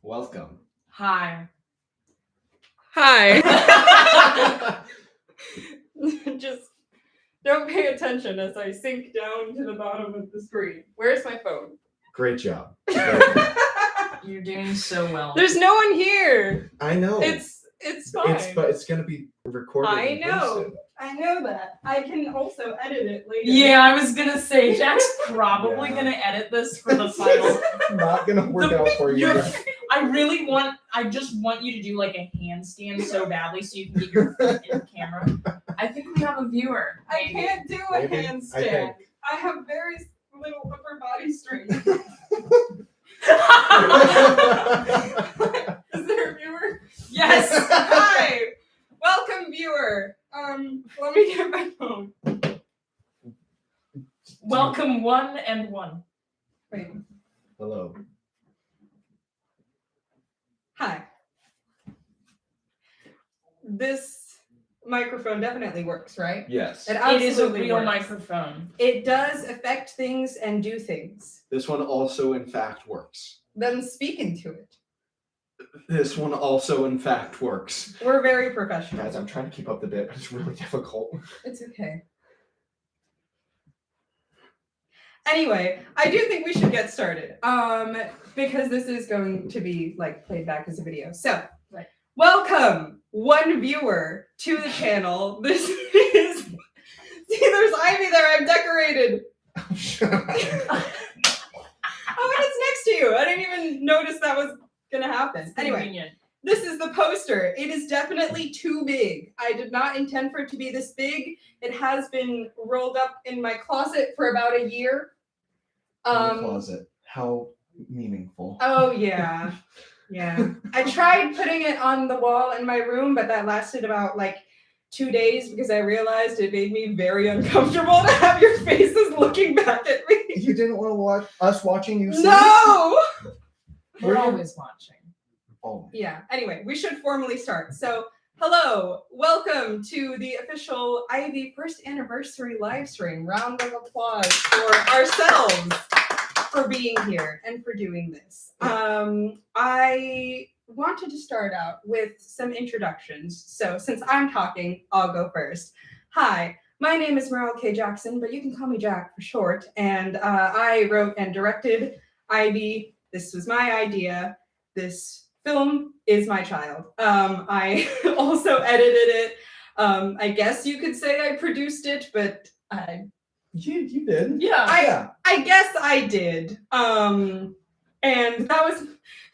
Welcome. Hi. Just don't pay attention as I sink down to the bottom of the screen. Where's my phone? Great job. You're doing so well. There's no one here. I know. It's fine. But it's gonna be recorded. I and know. posted. I know that. I can also edit it later. Yeah, I was gonna say Jack's probably gonna edit this for the final. Not gonna work out for you. I just want you to do like a handstand so badly so you can get your feet in the camera. I think we have a viewer. I can't do a handstand. I have very little upper body strength. Is there a viewer? Yes. Hi. Welcome, viewer. Let me get my phone. Welcome 1 and 1. Wait. Hello. Hi. This microphone definitely works, right? Yes. It It is a absolutely real works. microphone. It does affect things and do things. This one also, in fact, works. Then speak into it. This one also, in fact, works. We're very professional. Guys, I'm trying to keep up the bit, but it's really difficult. It's okay. Anyway, I do think we should get started. Because this is going to be like played back as a video. So, right. Welcome, one viewer, to the channel. This is see, there's Ivy there. I'm decorated. Oh, and it's next to you. I didn't even notice that was gonna happen. Anyway. Convenient. This is the poster. It is definitely too big. I did not intend for it to be this big. It has been rolled up in my closet for about a year. In the closet. How meaningful. Oh yeah. Yeah. I tried putting it on the wall in my room, but that lasted about like 2 days because I realized it made me very uncomfortable to have your faces looking back at me. You didn't want to watch us watching you? No! We're always watching. Oh. Yeah. Anyway, we should formally start. So, hello, welcome to the official Ivy first anniversary live stream. Round of applause for ourselves for being here and for doing this. I wanted to start out with some introductions. So, since I'm talking, I'll go first. Hi. My name is Merrelle K. Jackson, but you can call me Jack for short. And I wrote and directed Ivy. This was my idea. This film is my child. I also edited it. I guess you could say I produced it, but You did. Yeah. I guess I did. And that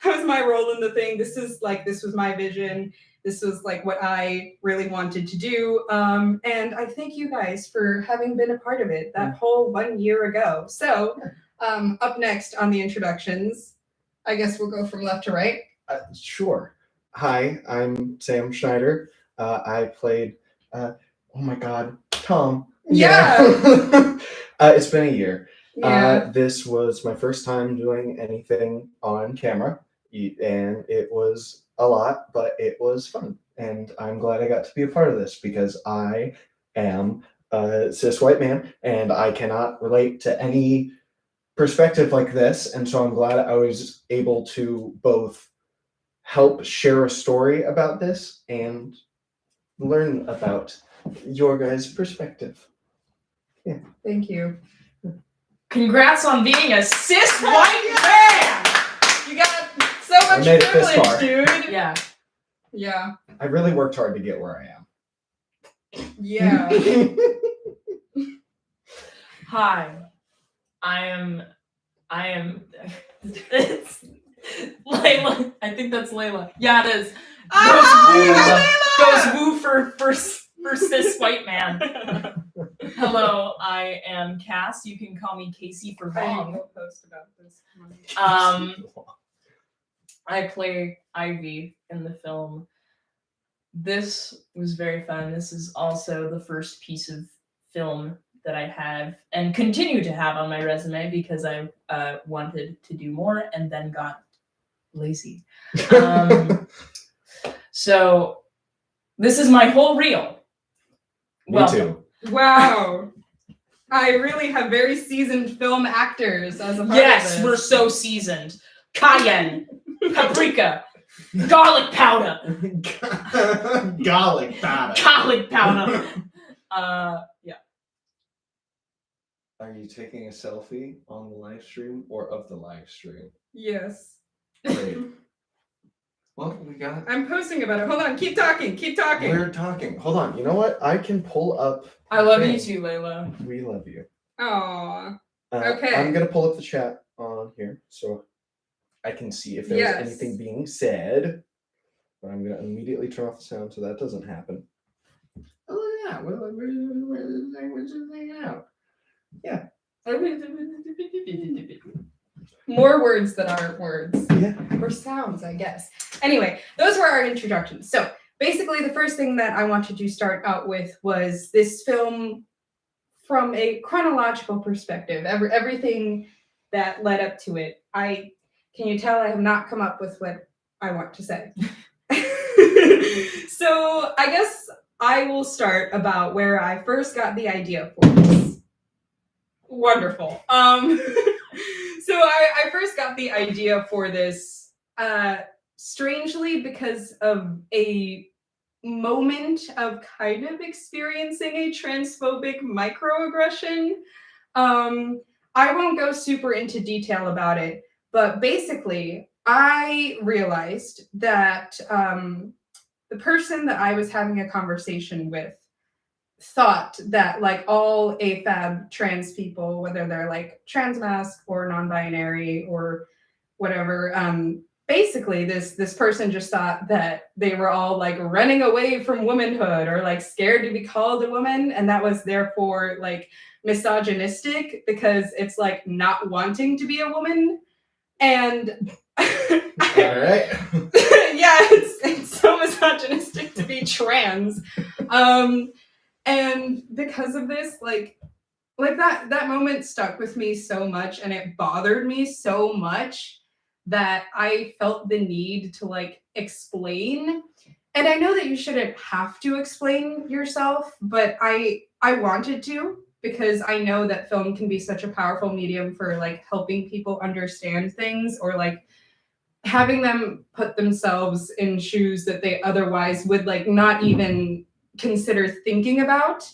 was my role in the thing. This was my vision. This was like what I really wanted to do. And I thank you guys for having been a part of it that whole 1 year ago. So up next on the introductions, I guess we'll go from left to right. Sure. Hi, I'm Sam Schneider. I played, oh my God, Tom. Yeah. It's been a year. Yeah. This was my first time doing anything on camera, and it was a lot, but it was fun. And I'm glad I got to be a part of this because I am a cis white man and I cannot relate to any perspective like this. And so I'm glad I was able to both help share a story about this and learn about your guys' perspective. Yeah. Thank you. Congrats on being a cis white man. You got so much made it this privilege, far. dude. Yeah. Yeah. I really worked hard to get where I am. Yeah. Hi. I am it's Layla. I think that's Layla. Yeah, it is. Goes woo for cis white man. Hello, I am Cass. You can call me Casey for long. I'll post about this. I play Ivy in the film. This was very fun. This is also the first piece of film that I have and continue to have on my resume because I wanted to do more and then got lazy. So this is my whole reel. Me too. Wow. I really have very seasoned film actors as a part of Yes, this. we're so seasoned. Cayenne, paprika, garlic powder, Garlic powder. garlic powder. Yeah. Are you taking a selfie on the live stream or of the live stream? Yes. Great. Well, we got. I'm posting about it. Hold on, keep talking, keep talking. We're talking. Hold on. You know what? I can pull up. I love the you thing. too, Layla. We love you. Aww. Okay. I'm gonna pull up the chat on here so I can see if there's Yes. anything being said. But I'm gonna immediately turn off the sound so that doesn't happen. Oh yeah. Well, we're just hanging out. Yeah. More words that aren't words. Yeah. Or sounds, I guess. Anyway, those were our introductions. So basically the first thing that I wanted to start out with was this film from a chronological perspective. Everything that led up to it. Can you tell I have not come up with what I want to say? So I guess I will start about where I first got the idea for this. Wonderful. So I first got the idea for this strangely because of a moment of kind of experiencing a transphobic microaggression. I won't go super into detail about it, but basically I realized that the person that I was having a conversation with thought that like all AFAB trans people, whether they're like transmasc or non-binary or whatever, basically this person just thought that they were all like running away from womanhood or like scared to be called a woman, and that was therefore like misogynistic because it's like not wanting to be a woman. And All right. yeah, it's so misogynistic to be trans. And because of this, like that moment stuck with me so much, and it bothered me so much that I felt the need to like explain. And I know that you shouldn't have to explain yourself, but I wanted to, because I know that film can be such a powerful medium for like helping people understand things, or like having them put themselves in shoes that they otherwise would like not even consider thinking about.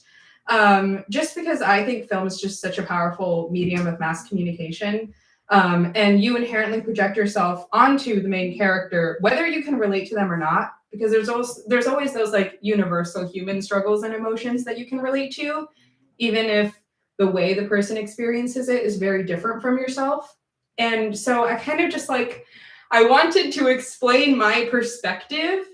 Just because I think film is just such a powerful medium of mass communication. And you inherently project yourself onto the main character, whether you can relate to them or not, because there's always those like universal human struggles and emotions that you can relate to, even if the way the person experiences it is very different from yourself. And so I kind of just like, I wanted to explain my perspective,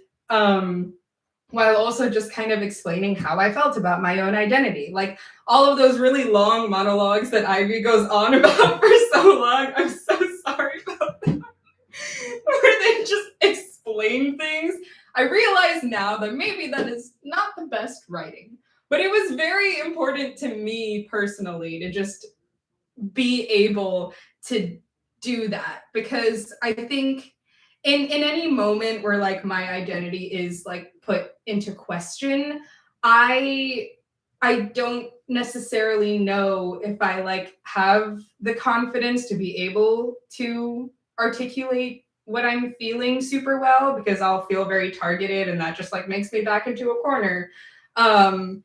while also just kind of explaining how I felt about my own identity. Like all of those really long monologues that Ivy goes on about for so long, I'm so sorry about that, where they just explain things. I realize now that maybe that is not the best writing, but it was very important to me personally to just be able to do that, because I think in any moment where like my identity is like put into question, I don't necessarily know if I like have the confidence to be able to articulate what I'm feeling super well, because I'll feel very targeted and that just like makes me back into a corner. And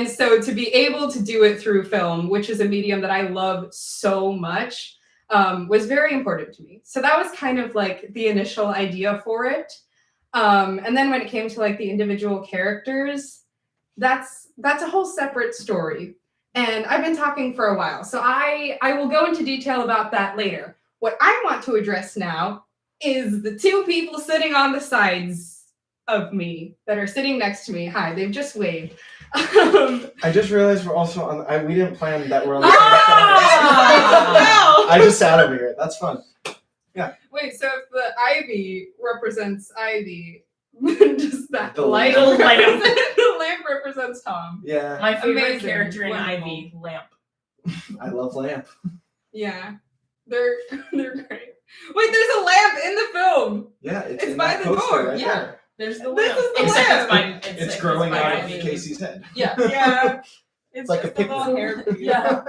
so to be able to do it through film, which is a medium that I love so much, was very important to me. So that was kind of like the initial idea for it. And then when it came to like the individual characters, that's a whole separate story. And I've been talking for a while, so I will go into detail about that later. What I want to address now is the two people sitting on the sides of me that are sitting next to me. Hi, they've just waved. I just realized we're also on. We didn't plan that we're on the No! I just sat over here. That's fun. Yeah. Wait, so if the ivy represents Ivy, just that The light lamp. the lamp represents Tom. Yeah. My favorite Amazing. character in Wonderful. Ivy, Lamp. I love lamp. Yeah, they're great. Wait, there's a lamp in the film. Yeah, it's It's in by that the poster door, right yeah. there. There's the This lamp. is the Except lamp. it's It's growing by out of Ivy. Casey's head. Yeah. Yeah, It's like a just a little picnic. hairpiece. Yeah.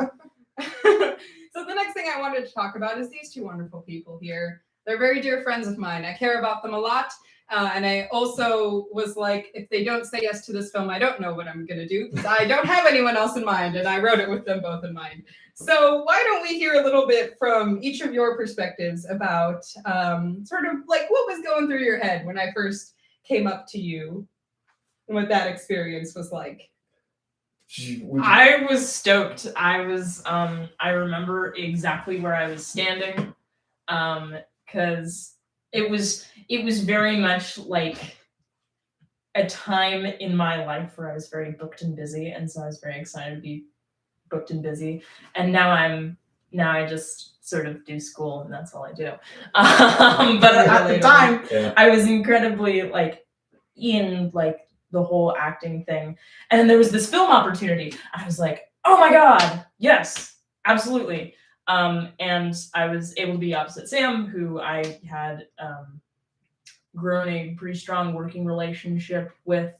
So the next thing I wanted to talk about is these two wonderful people here. They're very dear friends of mine. I care about them a lot. And I also was like, if they don't say yes to this film, I don't know what I'm going to do because I don't have anyone else in mind. And I wrote it with them both in mind. So why don't we hear a little bit from each of your perspectives about sort of like what was going through your head when I first came up to you and what that experience was like. I was stoked. I remember exactly where I was standing, because it was very much like a time in my life where I was very booked and busy, and so I was very excited to be booked and busy. And now I just sort of do school, and that's all I do. But at the time, I was incredibly like in like the whole acting thing. And then there was this film opportunity. I was like, oh my God, yes, absolutely. And I was able to be opposite Sam, who I had grown a pretty strong working relationship with,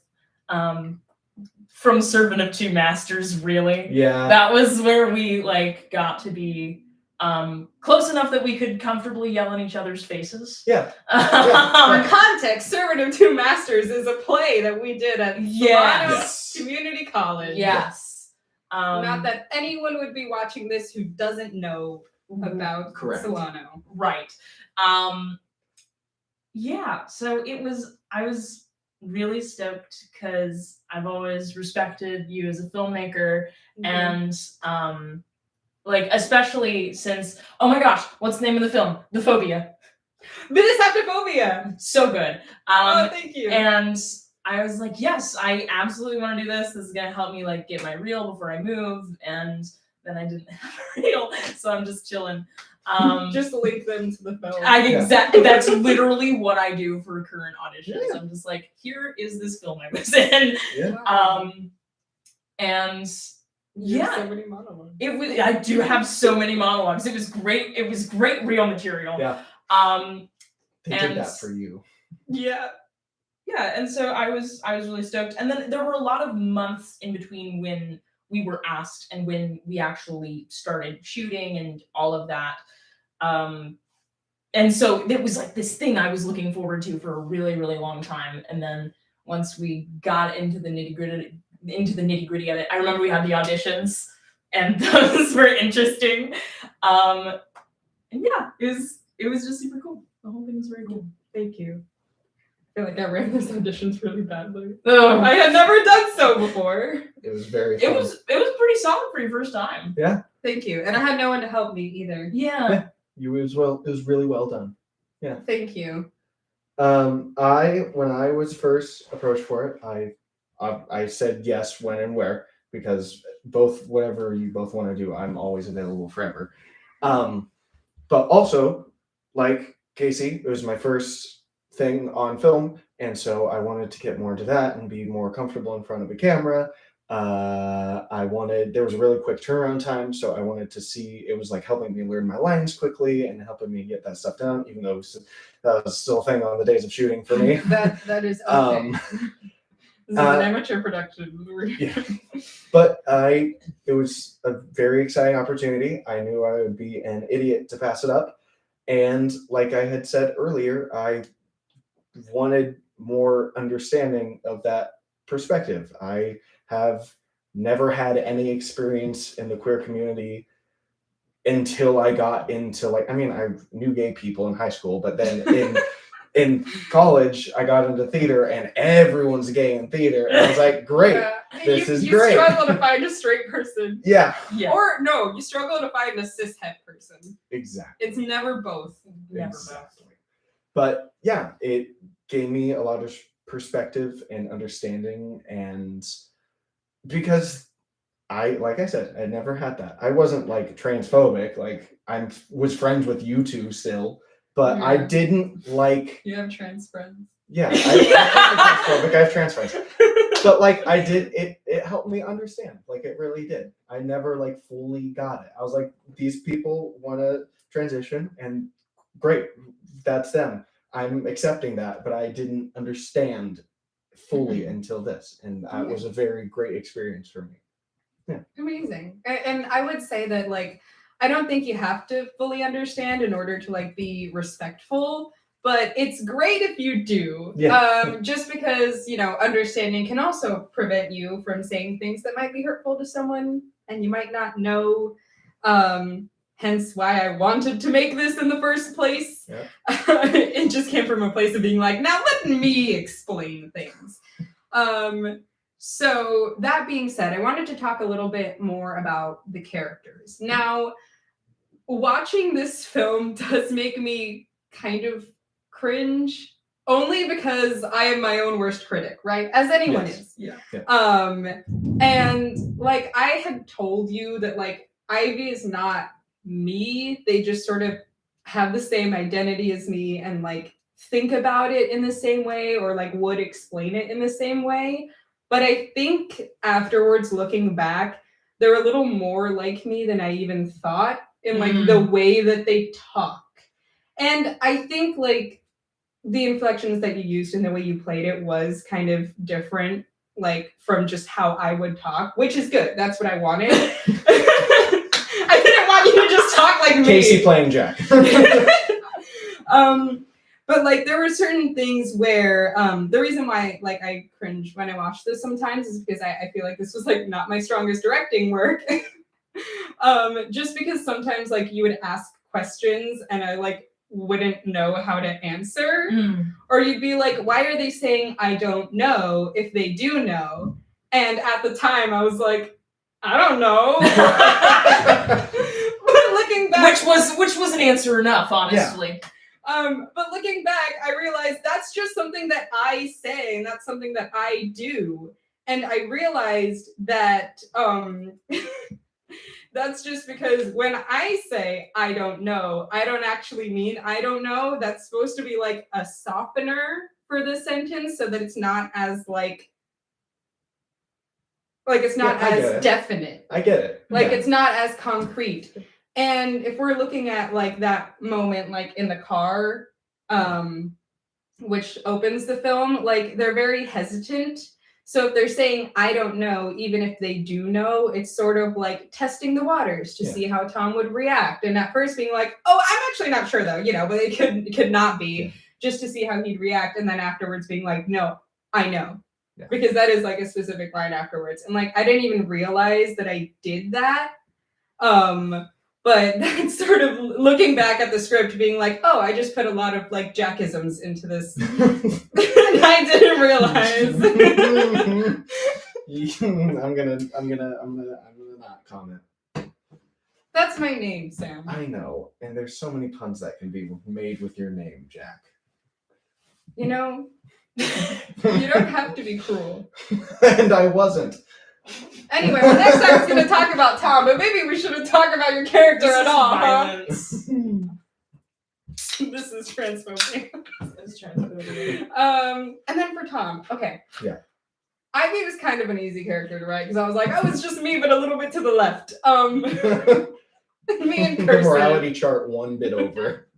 from Servant of Two Masters, really. Yeah. That was where we like got to be close enough that we could comfortably yell in each other's faces. Yeah. For context, Servant of Two Masters is a play that we did at Yes. Solano Community College. Yes. Not that anyone would be watching this who doesn't know about Correct. Solano. Right. Yeah, so I was really stoked because I've always respected you as a filmmaker, and like especially since, oh my gosh, what's the name of the film? The Phobia. Vitisaptophobia. So good. Thank you. And I was like, yes, I absolutely want to do this. This is gonna help me like get my reel before I move. And then I didn't have a reel, so I'm just chilling. Just link them to the film. That's literally what I do for current auditions. Yeah. I'm just like, here is this film I was in. Yeah. And you yeah, have so many monologues. I do have so many monologues. It was great. It was great real material. Yeah. They did that for you. Yeah. Yeah, and so I was really stoked. And then there were a lot of months in between when we were asked and when we actually started shooting and all of that. And so it was like this thing I was looking forward to for a really, really long time. And then once we got into the nitty gritty of it, I remember we had the auditions, and those were interesting. And yeah, it was just super cool. The whole thing was very cool. Thank you. I feel like I ran those auditions really badly. Oh, I had never done so before. It was very fun. It was pretty solid for your first time. Yeah. Thank you. And I had no one to help me either. Yeah. It was really well done. Yeah. Thank you. When I was first approached for it, I said yes when and where, because whatever you both want to do, I'm always available forever. But also, like Casey, it was my first thing on film, and so I wanted to get more into that and be more comfortable in front of a camera. There was a really quick turnaround time, so I wanted to see, it was like helping me learn my lines quickly and helping me get that stuff down, even though that was still a thing on the days of shooting for me. That is okay. This is an amateur production. Yeah. But it was a very exciting opportunity. I knew I would be an idiot to pass it up. And like I had said earlier, I wanted more understanding of that perspective. I have never had any experience in the queer community until I got into I knew gay people in high school, but then in college I got into theater and everyone's gay in theater, and I was like, great, this is great. You struggle to find a straight person. Yeah. Or no, you struggle to find a cishet person. Exactly. It's never both. Never exactly. But yeah, it gave me a lot of perspective and understanding, and because like I said, I never had that. I wasn't like transphobic. Like I was friends with you two still, but I didn't like. You have trans friends. Yeah, I have trans friends. But like I did, it helped me understand. Like it really did. I never like fully got it. I was like, these people want to transition, and great, that's them. I'm accepting that, but I didn't understand fully until this, and that was a very great experience for me. Amazing. And I would say that, like, I don't think you have to fully understand in order to, like, be respectful, but it's great if you do. Yeah. Just because, understanding can also prevent you from saying things that might be hurtful to someone and you might not know. Hence why I wanted to make this in the first place. Yep. It just came from a place of being like, now let me explain things. So that being said, I wanted to talk a little bit more about the characters. Now, watching this film does make me kind of cringe, only because I am my own worst critic, right? As anyone is. Yeah. And like I had told you that like Ivy is not me. They just sort of have the same identity as me and like think about it in the same way or like would explain it in the same way. But I think afterwards, looking back, they're a little more like me than I even thought in like the way that they talk. And I think like the inflections that you used and the way you played it was kind of different, like from just how I would talk, which is good. That's what I wanted. I didn't want you to just talk like me. Casey playing Jack. But like there were certain things where the reason why like I cringe when I watch this sometimes is because I feel like this was like not my strongest directing work. Just because sometimes like you would ask questions and I like wouldn't know how to answer. Or you'd be like, why are they saying I don't know if they do know? And at the time I was like, I don't know. But looking back, which was an answer enough, honestly. Yeah. But looking back, I realized that's just something that I say, and that's something that I do. And I realized that that's just because when I say I don't know, I don't actually mean I don't know. That's supposed to be like a softener for the sentence so that it's not as like it's not as definite. I get it. Like it's not as concrete. And if we're looking at like that moment, like in the car, which opens the film, like they're very hesitant. So if they're saying, I don't know, even if they do know, it's sort of like testing the waters to see how Tom would react. And at first being like, oh, I'm actually not sure though, but it could not be just to see how he'd react. And then afterwards being like, no, I know. Yeah. Because that is like a specific line afterwards. And like, I didn't even realize that I did that. But that's sort of looking back at the script being like, oh, I just put a lot of like Jackisms into this. And I didn't realize. I'm gonna not comment. That's my name, Sam. I know. And there's so many puns that can be made with your name, Jack. You don't have to be cruel. And I wasn't. Anyway, well, next time we're going to talk about Tom, but maybe we shouldn't talk about your character at all, violence. This is transphobia. This is transphobia. And then for Tom, okay. Yeah. Ivy was kind of an easy character to write because I was like, oh, it's just me, but a little bit to the left. Me in person. The morality chart one bit over.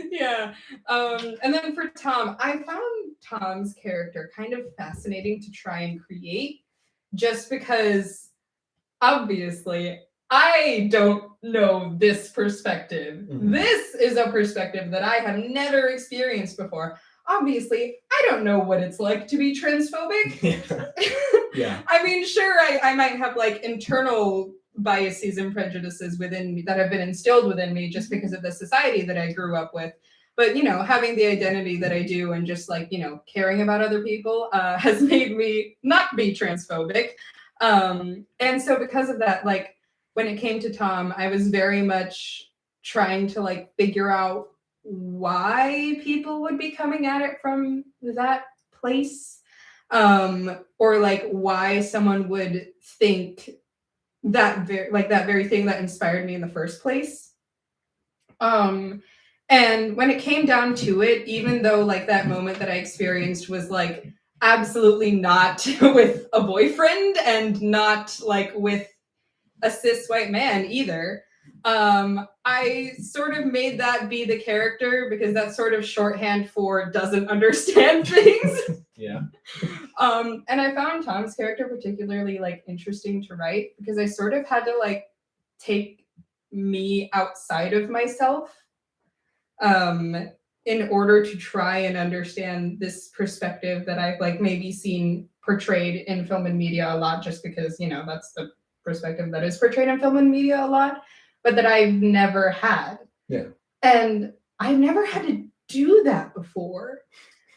Yeah. And then for Tom, I found Tom's character kind of fascinating to try and create. Just because, obviously, I don't know this perspective. Mm-hmm. This is a perspective that I have never experienced before. Obviously, I don't know what it's like to be transphobic. Yeah. I mean, sure, I might have like internal biases and prejudices within me that have been instilled within me just because of the society that I grew up with. But, having the identity that I do and just like, caring about other people has made me not be transphobic. And so because of that, like when it came to Tom, I was very much trying to like figure out why people would be coming at it from that place. Or like why someone would think that very thing that inspired me in the first place. And when it came down to it, even though like that moment that I experienced was like absolutely not with a boyfriend and not like with a cis white man either, I sort of made that be the character because that's sort of shorthand for doesn't understand things. Yeah. And I found Tom's character particularly like interesting to write because I sort of had to like take me outside of myself in order to try and understand this perspective that I've like maybe seen portrayed in film and media a lot, just because, you know, that's the perspective that is portrayed in film and media a lot, but that I've never had. Yeah. And I've never had to do that before.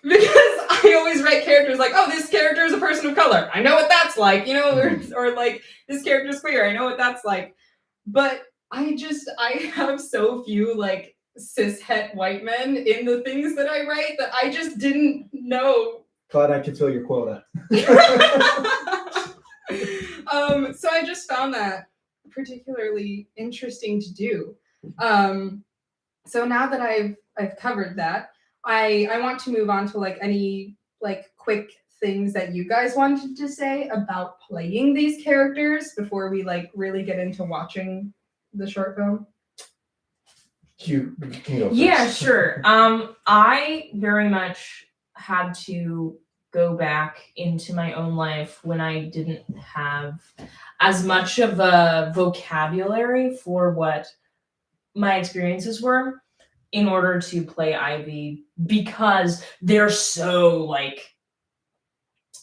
Because I always write characters like, oh, this character is a person of color. I know what that's like, you know, or like, this character is queer. I know what that's like. But I have so few like cis-het white men in the things that I write that I just didn't know. Glad I could fill your quota. So I just found that particularly interesting to do. So now that I've covered that, I want to move on to like any like quick things that you guys wanted to say about playing these characters before we like really get into watching the short film. You can go first. Yeah, sure. I very much had to go back into my own life when I didn't have as much of a vocabulary for what my experiences were in order to play Ivy, because they're so like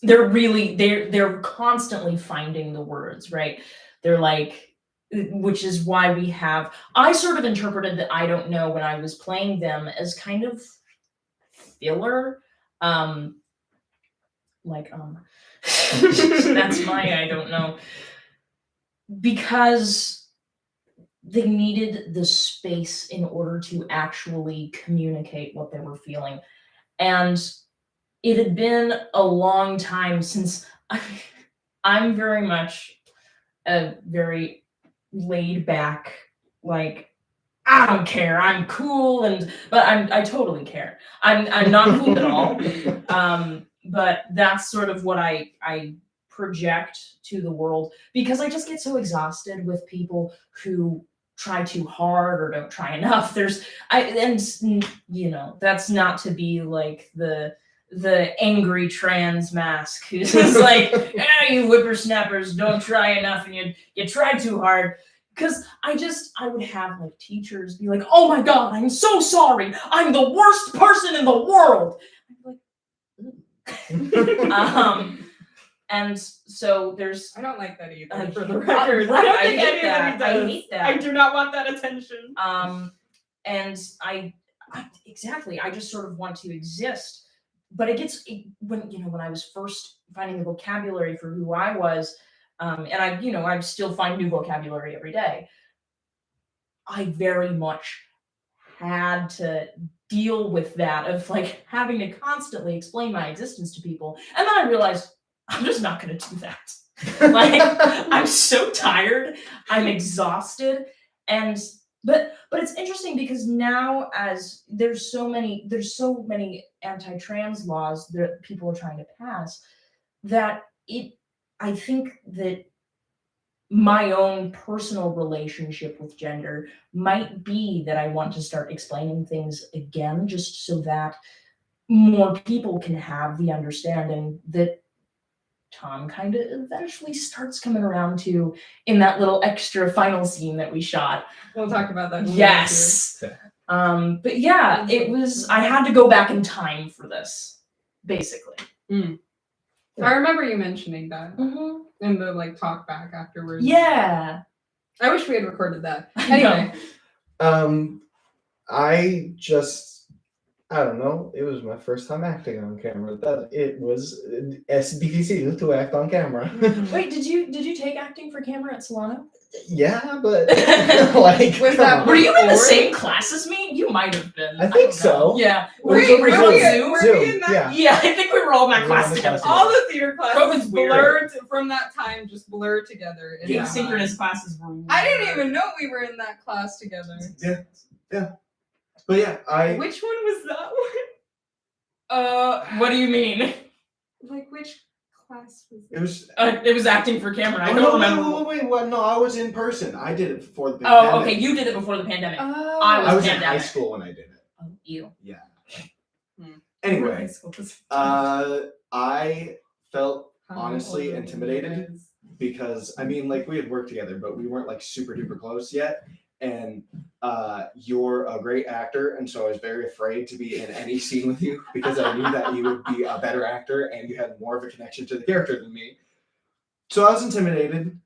they're constantly finding the words, right? They're like, which is why I sort of interpreted that I don't know when I was playing them as kind of filler. That's my I don't know. Because they needed the space in order to actually communicate what they were feeling. And it had been a long time since I'm very much a very laid back, like, I don't care, I'm cool, but I totally care. I'm not cool at all. But that's sort of what I project to the world, because I just get so exhausted with people who try too hard or don't try enough. You know, that's not to be like the angry trans mask who's like, you whippersnappers don't try enough and you try too hard. Because I would have like teachers be like, oh my God, I'm so sorry. I'm the worst person in the world. I'm like, and so there's. I don't like that either, for the record. I hate that. I hate that. I do not want that attention. And I exactly, I just sort of want to exist. But when I was first finding the vocabulary for who I was, and I still find new vocabulary every day, I very much had to deal with that of like having to constantly explain my existence to people. And then I realized I'm just not going to do that. Like, I'm so tired, I'm exhausted, but it's interesting because now, as there's so many anti-trans laws that people are trying to pass, that I think that my own personal relationship with gender might be that I want to start explaining things again, just so that more people can have the understanding that Tom kind of eventually starts coming around to in that little extra final scene that we shot. We'll talk about that. Yes. But yeah, I had to go back in time for this, basically. Mm. I remember you mentioning that in the like talk back afterwards. Yeah. I wish we had recorded that. Anyway. I don't know. It was my first time acting on camera. It was difícil to act on camera. Wait, did you take acting for camera at Solano? Yeah, but like, were you in the same class as me? You might have been. I think so. Yeah. Were we in that? Yeah, I think we were all in that class together. All the theater classes blurred from that time, just blurred together. Asynchronous classes were weird. I didn't even know we were in that class together. Yeah. But yeah, Which one was that one? What do you mean? Like, which class was it? It was acting for camera. I don't remember. Wait. Well, no, I was in person. I did it before the pandemic. Oh, okay. You did it before the pandemic. Oh. I was in high school when I did it. Oh, you. Yeah. Anyway, I felt How honestly old are you intimidated guys? because I mean, like we had worked together, but we weren't like super duper close yet. And you're a great actor, and so I was very afraid to be in any scene with you because I knew that you would be a better actor and you had more of a connection to the character than me. So I was intimidated,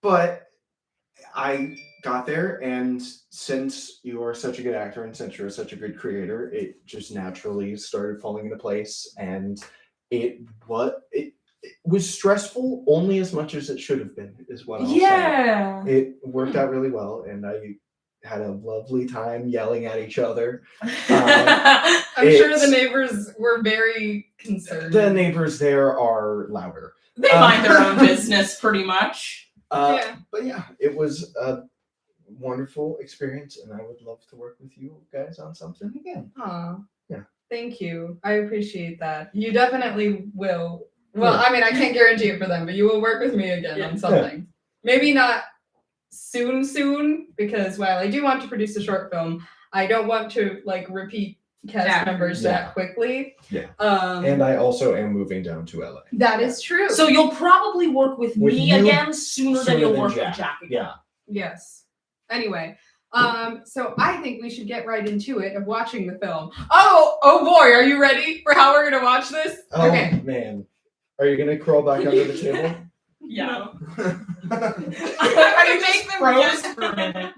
but I got there, and since you're such a good actor and since you're such a good creator, it just naturally started falling into place. And it was stressful only as much as it should have been, is what I'll say. Yeah. It worked out really well, and I had a lovely time yelling at each other. I'm sure the neighbors were very concerned. The neighbors there are louder. They mind their own business, pretty much. Yeah. But yeah, it was a wonderful experience, and I would love to work with you guys on something again. Aw. Yeah. Thank you. I appreciate that. You definitely will. Well, Yeah. I mean, I can't guarantee it for them, but you will work with me again Yeah. on something. Maybe not soon, because while I do want to produce a short film, I don't want to like repeat cast Yeah. members that quickly. Yeah. And And I also am moving down to LA. that is true. So you'll probably work with With me you again sooner than you'll work Jack. with Jack again. Yeah. Yes. Anyway, so I think we should get right into it of watching the film. Oh boy, are you ready for how we're gonna watch this? Oh Okay. man, are you gonna crawl back under the table? Yeah. I make them froze guess. for a minute.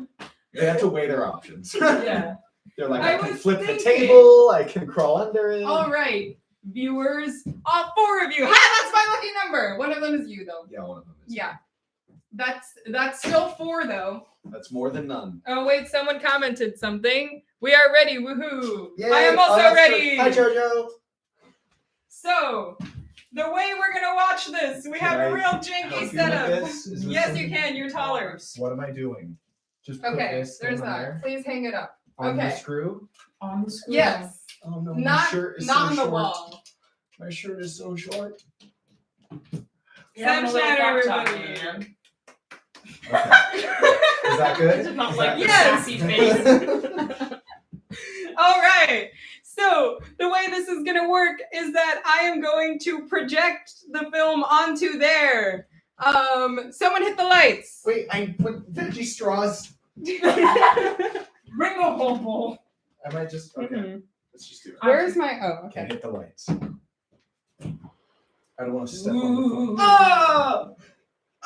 They have to weigh their options. Yeah. They're like, I I can was flip the thinking- table, I can crawl under it. All right, viewers, all 4 of you. Ha! That's my lucky number. One of them is you, though. Yeah, one of them is. Yeah. That's still 4, though. That's more than none. Oh wait, someone commented something. We are ready. Woohoo! Yay. I am also that's ready. Hi, Jojo. So, the way we're gonna watch this, we have Can a I real help janky you with setup. this? Is this Yes, something- you can. You're taller. What am I doing? Just put Okay, this there's thing on that. there, Please hang it up. on the Okay. screw. On the screen. Yes. Oh no, Not my shirt is not so on the short. wall. My shirt is so short. Yeah, Sam I'm a little Schneider, laptop everybody. man. Okay. Is that good? I did not Is like that your Yes. sassy face. All right. So the way this is going to work is that I am going to project the film onto there. Someone hit the lights. Wait, I put veggie straws. Ring a bubble. I might just. Okay, Mhm. let's just do it. Where's my? Oh, Okay, okay. hit the lights. I don't want to step on the phone. Ooh. Oh,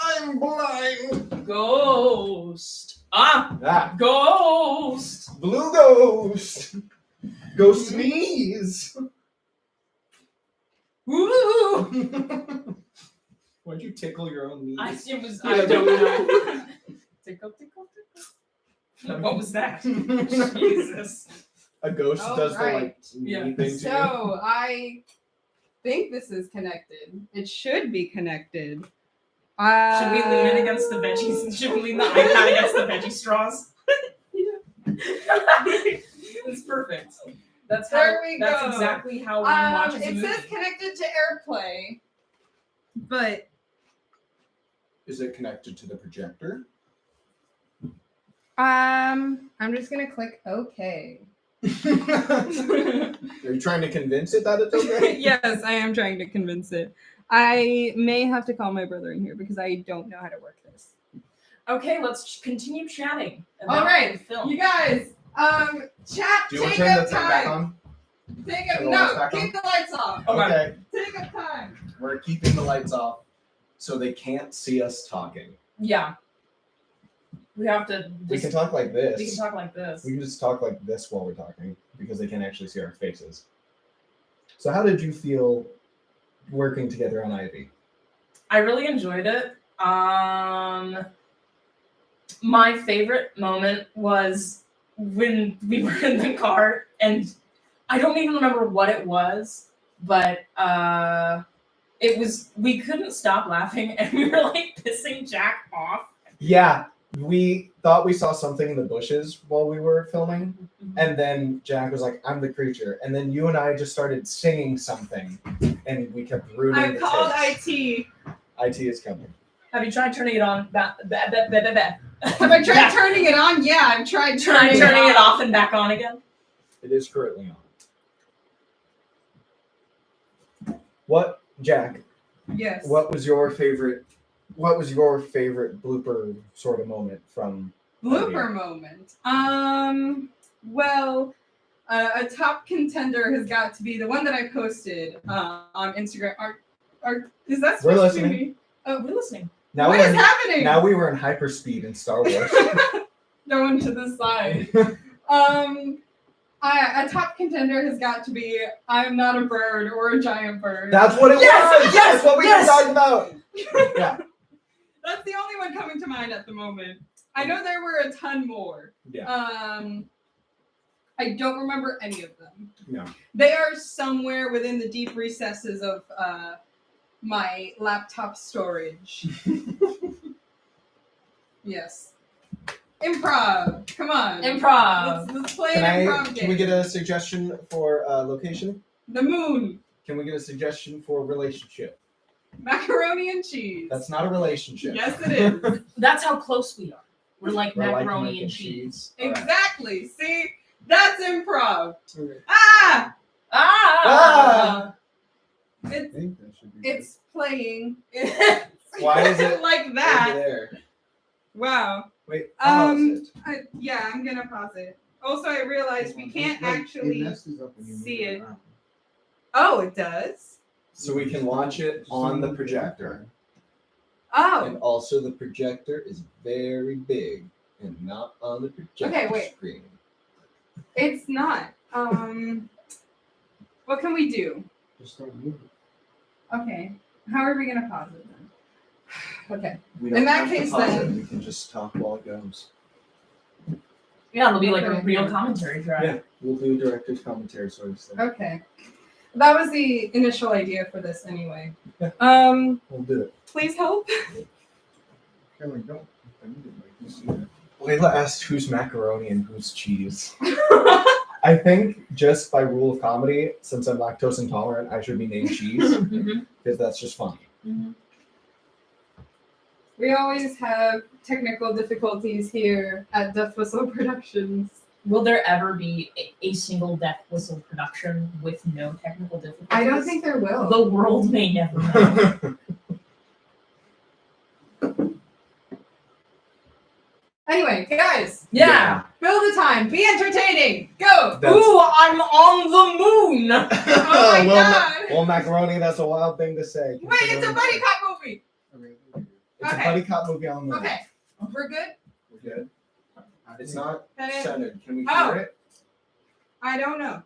I'm blind. Ghost. Ah, Ghost. blue ghost. Ghost knees. Woo. Why'd you tickle your own knees? I don't know. Tickle, tickle, tickle. What was that? Jesus. A ghost All does right. the like Yeah. knee thing to So I think this is connected. It should be connected. Should we lean it against the veggies? Should we lean the iPad against the veggie straws? It's perfect. That's how. There we That's go. exactly how one watches a It movie. says connected to AirPlay, but you. Is it connected to the projector? I'm just gonna click OK. Are you trying to convince it that it's okay? Yes, I am trying to convince it. I may have to call my brother in here because I don't know how to work this. Okay, let's continue chatting. All about right, the film. you guys, chat. Do you want Take to turn the up thing back time. on? Take up. Turn the lights No, back keep the lights off. Okay. Okay. Take up time. We're keeping the lights off so they can't see us talking. Yeah. We have to. We can talk like this. We can talk like this. We can just talk like this while we're talking because they can't actually see our faces. So how did you feel working together on Ivy? I really enjoyed it. My favorite moment was when we were in the car, and I don't even remember what it was, but it was, we couldn't stop laughing, and we were like pissing Jack off. Yeah, we thought we saw something in the bushes while we were filming, and then Jack was like, "I'm the creature," and then you and I just started singing something, and we kept ruining I the called takes. IT. IT is coming. Have you tried turning it on? Have I tried turning it on? Yeah, I've tried Try turning turning it on. off and back on again? It is currently on. What, Jack? Yes. What was your favorite? What was your favorite blooper sort of moment from? Blooper moment. Well, a top contender has got to be the one that I posted on Instagram. Is that We're supposed to listening. be me? Oh, We're listening. Now what we're is happening? Now we were in hyperspeed in Star Wars. Going to the side. A top contender has got to be I'm not a bird or a giant bird. That's what it Yes! was. Yes! That's what we Yes! were talking about. Yeah. That's the only one coming to mind at the moment. I know there were a ton more. Yeah. I don't remember any of them. No. They are somewhere within the deep recesses of my laptop storage. Yes. Improv. Come on. Improv. Let's play an improv game. Can we get a suggestion for location? The moon. Can we get a suggestion for relationship? Macaroni and cheese. That's not a relationship. Yes, it is. That's how close we are. We're like We're like macaroni mac and cheese. All right. Exactly. See? That's improv. Okay. Ah! Ah! I It's, think that should be it's playing. Why is it like over that? there? Wow. Wait, pause it. Yeah, I'm gonna pause it. Also, I realized we can't actually see it. Oh, it does? So we can watch it on the projector. Oh, And also the projector is very big and not on the projector Okay, wait. screen. it's not. What can we do? Just don't move it. Okay. How are we gonna pause it then? Okay. We In that have to case, pause then- it. We can just talk while it goes. Yeah, it'll be like a Okay. real commentary track. Yeah, we'll do director's commentary sort of thing. Okay. That was the initial idea for this anyway. Yeah. We'll do it. Please help. Cameron, don't. I need it like you see that. Layla asked who's macaroni and who's cheese. I think just by rule of comedy, since I'm lactose intolerant, I should be named cheese Mhm. because that's just funny. Mhm. We always have technical difficulties here at Deathwhistle Productions. Will there ever be a single Deathwhistle production with no technical difficulties? I don't think there will. The world may never know. Anyway, guys, Yeah. fill the time. Be entertaining. Go. That's- Ooh, I'm on the moon. Oh my God. Well, macaroni, that's a wild thing to say. Wait, it's a buddy cop movie. Okay. It's Okay. a buddy cop movie on the moon. Okay, we're good. We're good. It's not That it? centered. Can we Oh. hear it? I don't know.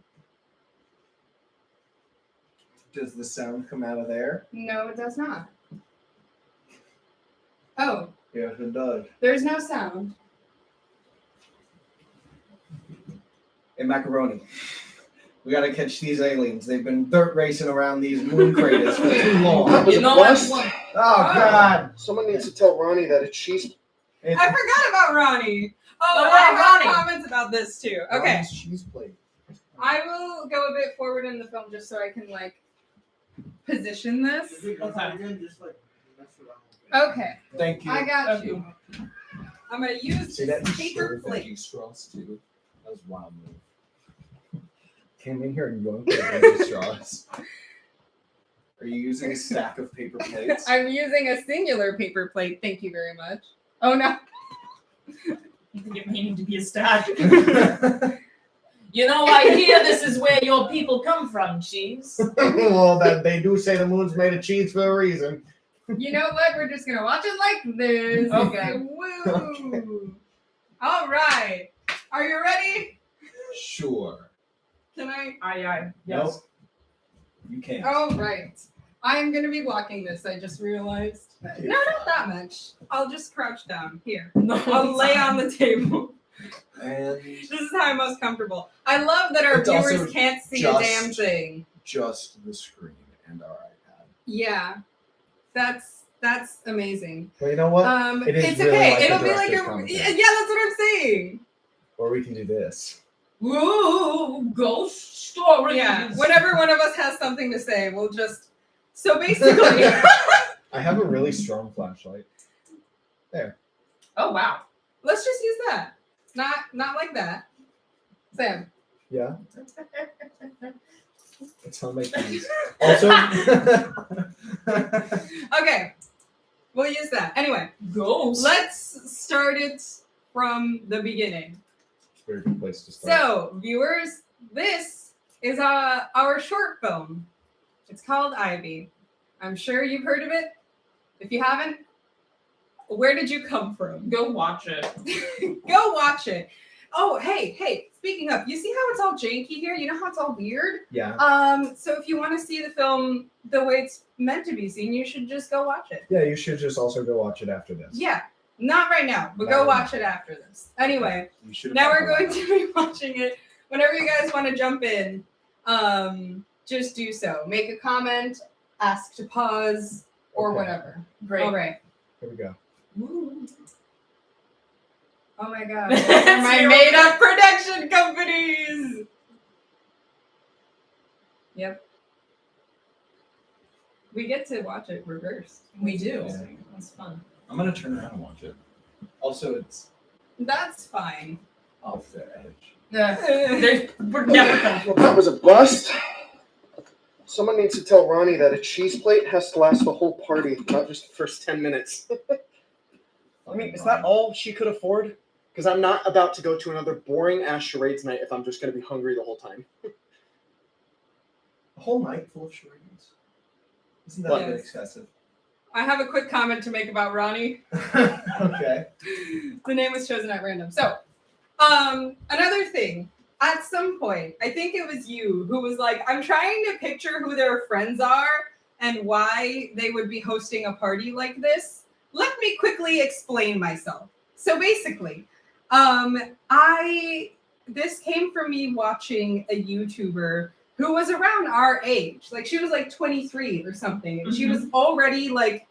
Does the sound come out of there? No, it does not. Oh, Yes, it does. there's no sound. Hey, macaroni. We gotta catch these aliens. They've been dirt racing around these moon craters for too long. You know What? what? Oh God! Someone needs to tell Ronnie that it's cheese. It's I forgot about Ronnie. Oh, No, I have Ronnie. comments about this too. Okay, Ronnie's cheese plate. I will go a bit forward in the film just so I can like position this. Okay, Thank you. I got you. I'm gonna use See that this paper paper plate. straws too. That was a wild move. Came in here and yoinked the baby straws. Are you using a stack of paper plates? I'm using a singular paper plate. Thank you very much. Oh no. You think it may need to be a stack. You know, I hear this is where your people come from, cheese. Well, that they do say the moon's made of cheese for a reason. You know what? We're just gonna watch it like this. Okay. Woo. All right. Are you ready? Sure. Can I? Aye. Nope. Yes. You can't. All right. I'm gonna be walking this. I just realized. No, not that much. I'll just crouch down here. No, I'll lay on the table. And This is how I'm most comfortable. I love that our It's also viewers can't see a just- damn thing. just the screen and our iPad. Yeah, that's amazing. Well, you know what? It is It's really okay. like a It'll be like director's a commentary. yeah. That's what I'm saying. Or we can do this. Ooh, ghost stories. Yeah. Whenever one of us has something to say, we'll just. So basically, I have a really strong flashlight. Oh wow. let's just use that. Not like that. Sam. Yeah. It's on my keys. Also, Okay, we'll use that. Anyway, Ghost. let's start it from the beginning. It's a very good place to start. So, viewers, this is our short film. It's called Ivy. I'm sure you've heard of it. If you haven't, where did you come from? Go watch it. Go watch it. Oh, hey, speaking of, you see how it's all janky here? You know how it's all weird? yeah. So if you want to see the film the way it's meant to be seen, you should just go watch it. Yeah, you should just also go watch it after this. Yeah, not right now, but Not go right watch now. it after this. Anyway, You should have now talked we're about going that. to be watching it. Whenever you guys want to jump in, just do so. Make a comment, ask to pause, or Okay. whatever. Great. All right. Here we go. Ooh. Oh my god. Those are my made-up production companies. Yep. We get to watch it reversed. We do. Yeah. That's fun. I'm gonna turn around and watch it. Also, it's That's fine. off the edge. We're never gonna. Well, that was a bust. Someone needs to tell Ronnie that a cheese plate has to last the whole party, not just the first 10 minutes. I mean, is that all she could afford? Because I'm not about to go to another boring ass charades night if I'm just going to be hungry the whole time. A whole night full of charades. Isn't that What? a bit excessive? I have a quick comment to make about Ronnie. Okay. The name was chosen at random. So, another thing. At some point, I think it was you who was like, I'm trying to picture who their friends are and why they would be hosting a party like this. Let me quickly explain myself. So basically, this came from me watching a YouTuber who was around our age. Like she was like 23 or something. And she was already like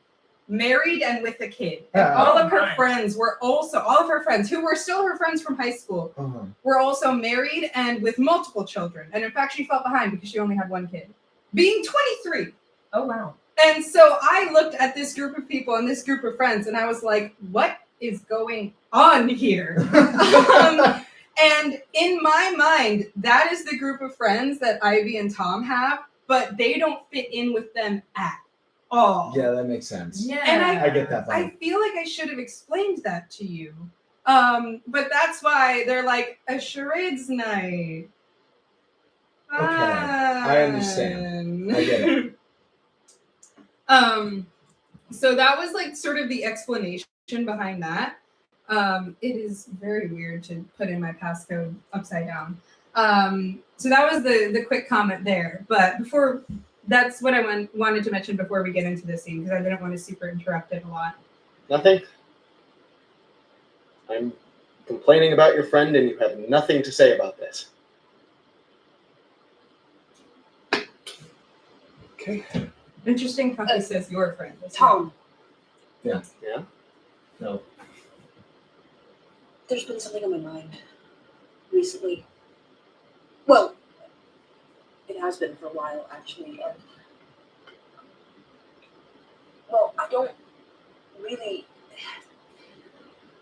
married and with a kid. And Oh, all of her nice. friends were also, all of her friends who were still her friends from high school Uh-huh. were also married and with multiple children. And in fact, she fell behind because she only had one kid, being 23. Oh wow. And so I looked at this group of people and this group of friends and I was like, what is going on here? And in my mind, that is the group of friends that Ivy and Tom have, but they don't fit in with them at all. Yeah, that makes sense. Yeah. And I get that I vibe. feel like I should have explained that to you. But that's why they're like a charades night. Okay, I understand. I get it. So that was like sort of the explanation behind that. It is very weird to put in my passcode upside down. So that was the quick comment there. But before, that's what I wanted to mention before we get into this scene because I didn't want to super interrupt it a lot. Nothing? I'm complaining about your friend and you have nothing to say about this. Okay. Interesting how he says your friend. Tom, Yeah? No. there's been something on my mind recently. Well, it has been for a while, actually. And, well, I don't really...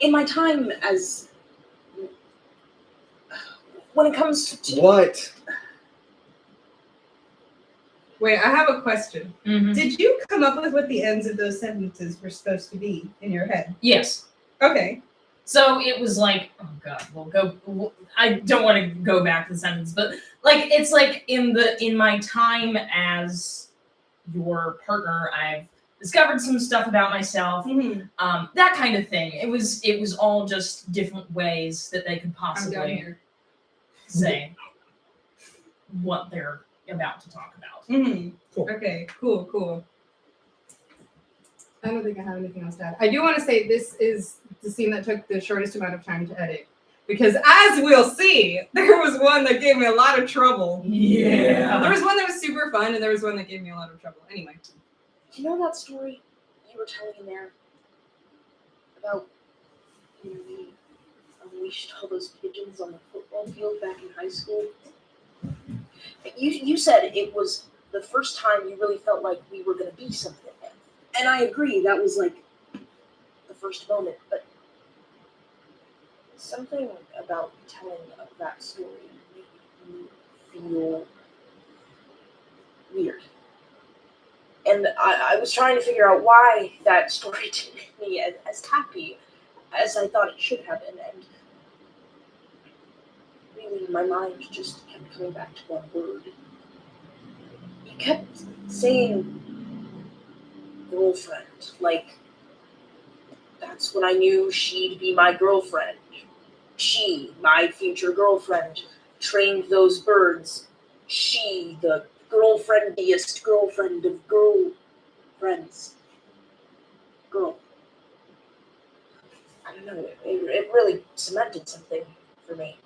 In my time as... When it comes to... What? Wait, I have a question. Mhm. Did you come up with what the ends of those sentences were supposed to be in your head? Yes. Okay. So it was like, oh god, I don't want to go back to the sentence, but like it's like in my time as your partner, I've discovered some stuff about myself, that kind of thing. It was all just different ways that they could I'm down possibly here. say what they're about to talk about. Cool. Okay, cool. I don't think I have anything else to add. I do want to say this is the scene that took the shortest amount of time to edit. Because as we'll see, there was one that gave me a lot of trouble. Yeah. There was one that was super fun, and there was one that gave me a lot of trouble. Anyway. You know that story you were telling in there? About when we unleashed all those pigeons on the football field back in high school? You said it was the first time you really felt like we were going to be something. And I agree, that was like the first moment, but something about telling of that story made me feel weird. And I was trying to figure out why that story didn't make me as happy as I thought it should have been. And really, my mind just kept coming back to one word. You kept saying girlfriend, like that's when I knew she'd be my girlfriend. She, my future girlfriend, trained those birds. She, the girlfriendiest girlfriend of girlfriends. Girl. I don't know, it really cemented something for me.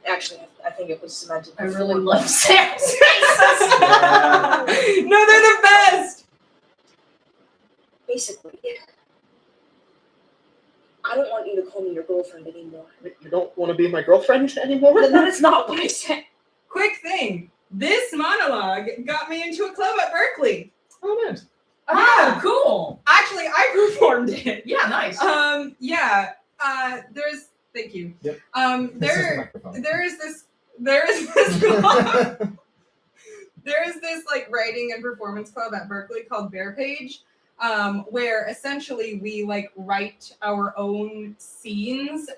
Actually, I think it was cemented. I really love Sam's faces. No, they're the best. Basically, I don't want you to call me your girlfriend anymore. You don't want to be my girlfriend anymore? That is not what I said. Quick thing. This monologue got me into a club at Berkeley. Oh, nice. Oh, cool. Actually, I performed it. Yeah, nice. Yeah. There's. Thank you. Yep. There is this there is this like writing and performance club at Berkeley called Bear Page, where essentially we like write our own scenes,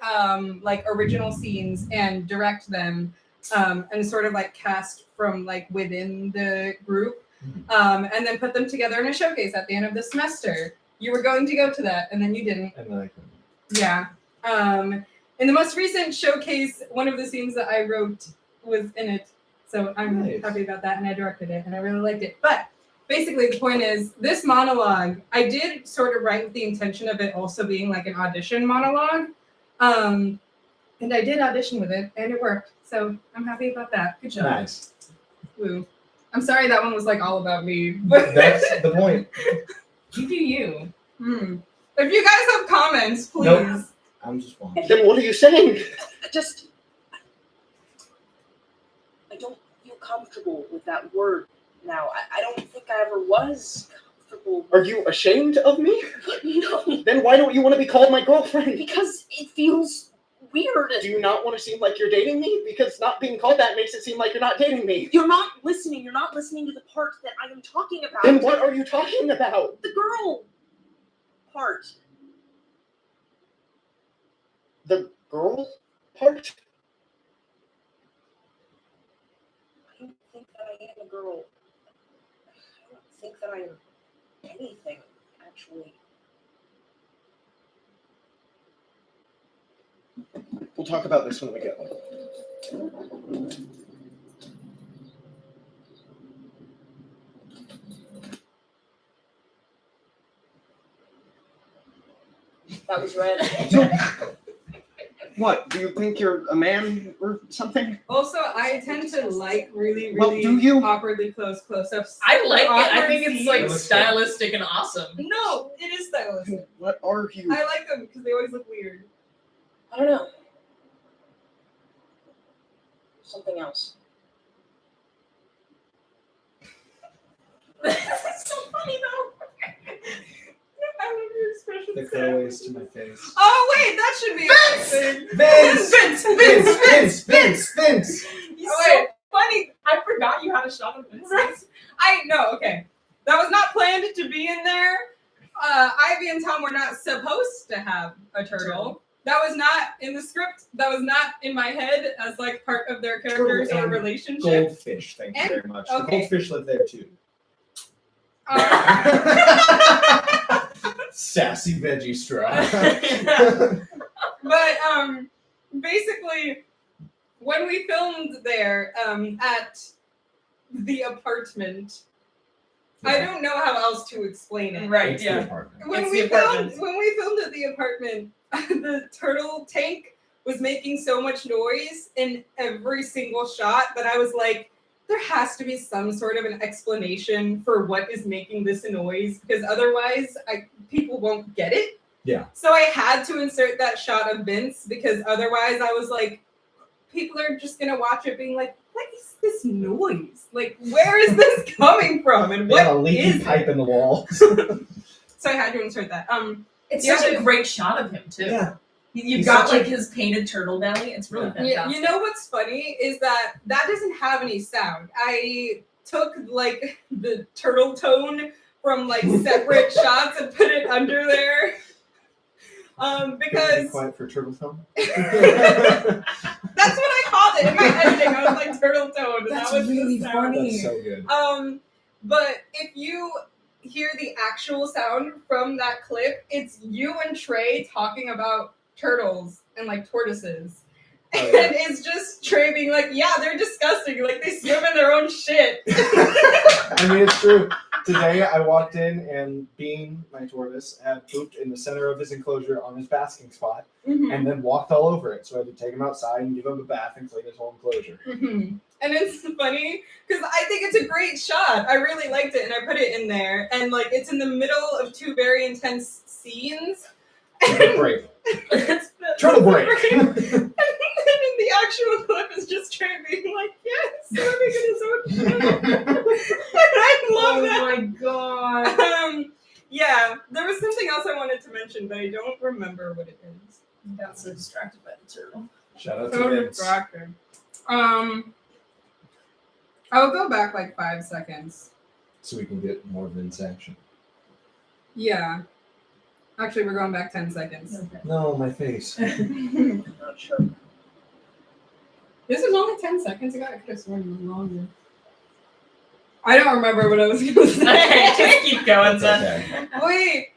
like original scenes, and direct them, and sort of like cast from like within the group, and then put them together in a showcase at the end of the semester. You were going to go to that, and then you didn't. And then I couldn't. Yeah. In the most recent showcase, one of the scenes that I wrote was in it. So I'm Nice. happy about that, and I directed it, and I really liked it. But basically, the point is, this monologue, I did sort of write with the intention of it also being like an audition monologue. And I did audition with it, and it worked. So I'm happy about that. Good job. Nice. Woo. I'm sorry that one was like all about me. But That's the point. You do you. If you guys have comments, please. Nope. I'm just watching. Then what are you saying? I don't feel comfortable with that word now. I don't think I ever was comfortable. Are you ashamed of me? No, Then why don't you want to be called my girlfriend? because it feels weird. Do you not want to seem like you're dating me? Because not being called that makes it seem like you're not dating me. You're not listening. You're not listening to the part that I am talking about. Then what are you talking about? The girl part. The girl part? I don't think that I am a girl. I don't think that I am anything, actually. We'll talk about this when we get home. That was red. What? Do you think you're a man or something? Also, I tend to like really, Well, really do you? awkwardly close-ups. I like it. I Awkward think it's scenes. like It looks stylistic and awesome. No, it is stylistic. What are you? I like them because they always look weird. I don't know. Something else. That's so funny though. I love your expression. The cutaways to my face. Oh wait, that should be a thing. Vince! Vince! Vince! He's Oh, wait. so funny. I forgot you had a shot of Vince. Okay. That was not planned to be in there. Ivy and Tom were not supposed to have a turtle. That was not in the script. That was not in my head as like part of their characters or and relationship. Goldfish, thank you And- very much. okay. The goldfish live there too. Sassy veggie straw. But basically, when we filmed there at the apartment, I don't know how else to explain it. Right, It's the yeah. apartment. When It's we the filmed apartment. at the apartment, the turtle tank was making so much noise in every single shot that I was like, there has to be some sort of an explanation for what is making this noise, because otherwise people won't get it. Yeah. So I had to insert that shot of Vince, because otherwise I was like, people are just gonna watch it being like, what is this noise? Like, where is this coming from? And They what got a leaky is pipe it? in the wall. So I had to insert that. It's Yeah, such a but- great shot of him too. Yeah. You've He's got such a- like his painted turtle belly. It's really Yeah. fantastic. You know what's funny is that doesn't have any sound. I took like the turtle tone from like separate shots and put it under there. Be Because quiet for turtle tone. that's what I called it in my editing. I was like turtle tone. And That's that was really the sound. funny. That's so good. But if you hear the actual sound from that clip, it's you and Trey talking about turtles and like tortoises. Oh, And yeah. it's just Trey being like, yeah, they're disgusting. Like, they swim in their own shit. I mean, it's true. Today I walked in and Bean, my tortoise, had pooped in the center of his enclosure on his basking spot and then walked all over it. So I had to take him outside and give him a bath and clean his whole enclosure. And it's funny because I think it's a great shot. I really liked it and I put it in there. And, like, it's in the middle of two very intense scenes. Turtle break. Turtle break. And then the actual clip is just Trey being like, yes, swimming in his own shit. I love that. Oh my god. Yeah, there was something else I wanted to mention, but I don't remember what it is. Got so distracted by the turtle. Shout out to So Vince. distracted. I'll go back like 5 seconds. So we can get more Vince action. Yeah. Actually, we're going back 10 seconds. Okay. No, my face. This Not sure. is only 10 seconds ago. I could have sworn it was longer. I don't remember what I was going to say. Just keep going, That's son. okay. Wait,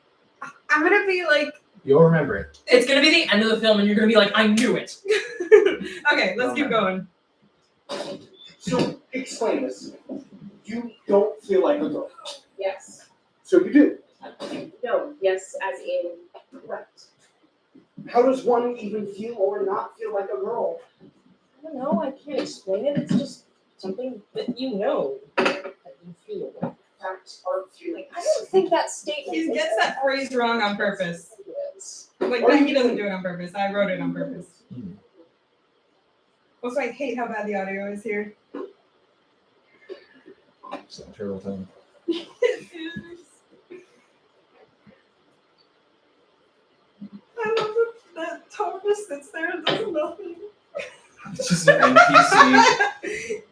I'm going to be like, You'll remember it. It's gonna be the end of the film, and you're gonna be like, I knew it. okay, let's keep going. So explain this. You don't feel like a girl. Yes. So you do. No, yes, as in correct. How does one even feel or not feel like a girl? I don't know, I can't explain it. It's just something that you know that you feel. Facts are feelings. I don't think that statement. He is gets that phrase wrong on purpose. Yes. Like, no, he doesn't do it on purpose. I wrote it on purpose. Hmm. Also, I hate how bad the audio is here. It's that turtle tone. It is. I love that Thomas sits there and does nothing. It's just an NPC.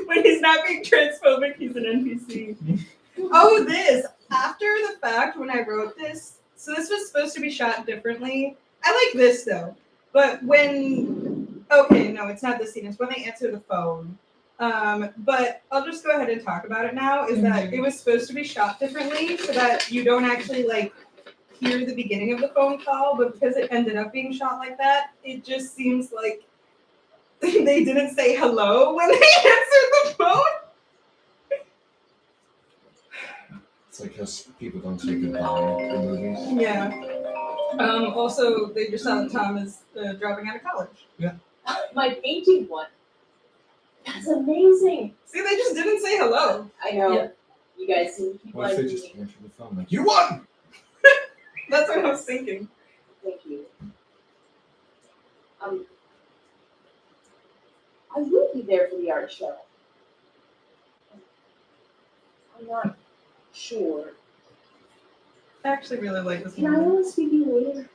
When he's not being transphobic, he's an NPC. Oh, this. After the fact, when I wrote this, so this was supposed to be shot differently. I like this, though. But when... Okay, no, it's not this scene. It's when they answer the phone. But I'll just go ahead and talk about it now, is that it was supposed to be shot differently so that you don't actually, like, hear the beginning of the phone call, but because it ended up being shot like that, it just seems like they didn't say hello when they answered the phone. It's like how people don't say goodbye in movies. Yeah. Also, they just saw that Tom is dropping out of college. My painting one. That's amazing. See, they just didn't say hello. I know. Yeah. You guys seem to keep What if they liking just me. answer the phone like, you won? That's what I was thinking. Thank you. I will be there for the art show. I'm not sure. I actually really like this Can I movie. want to speak to you later?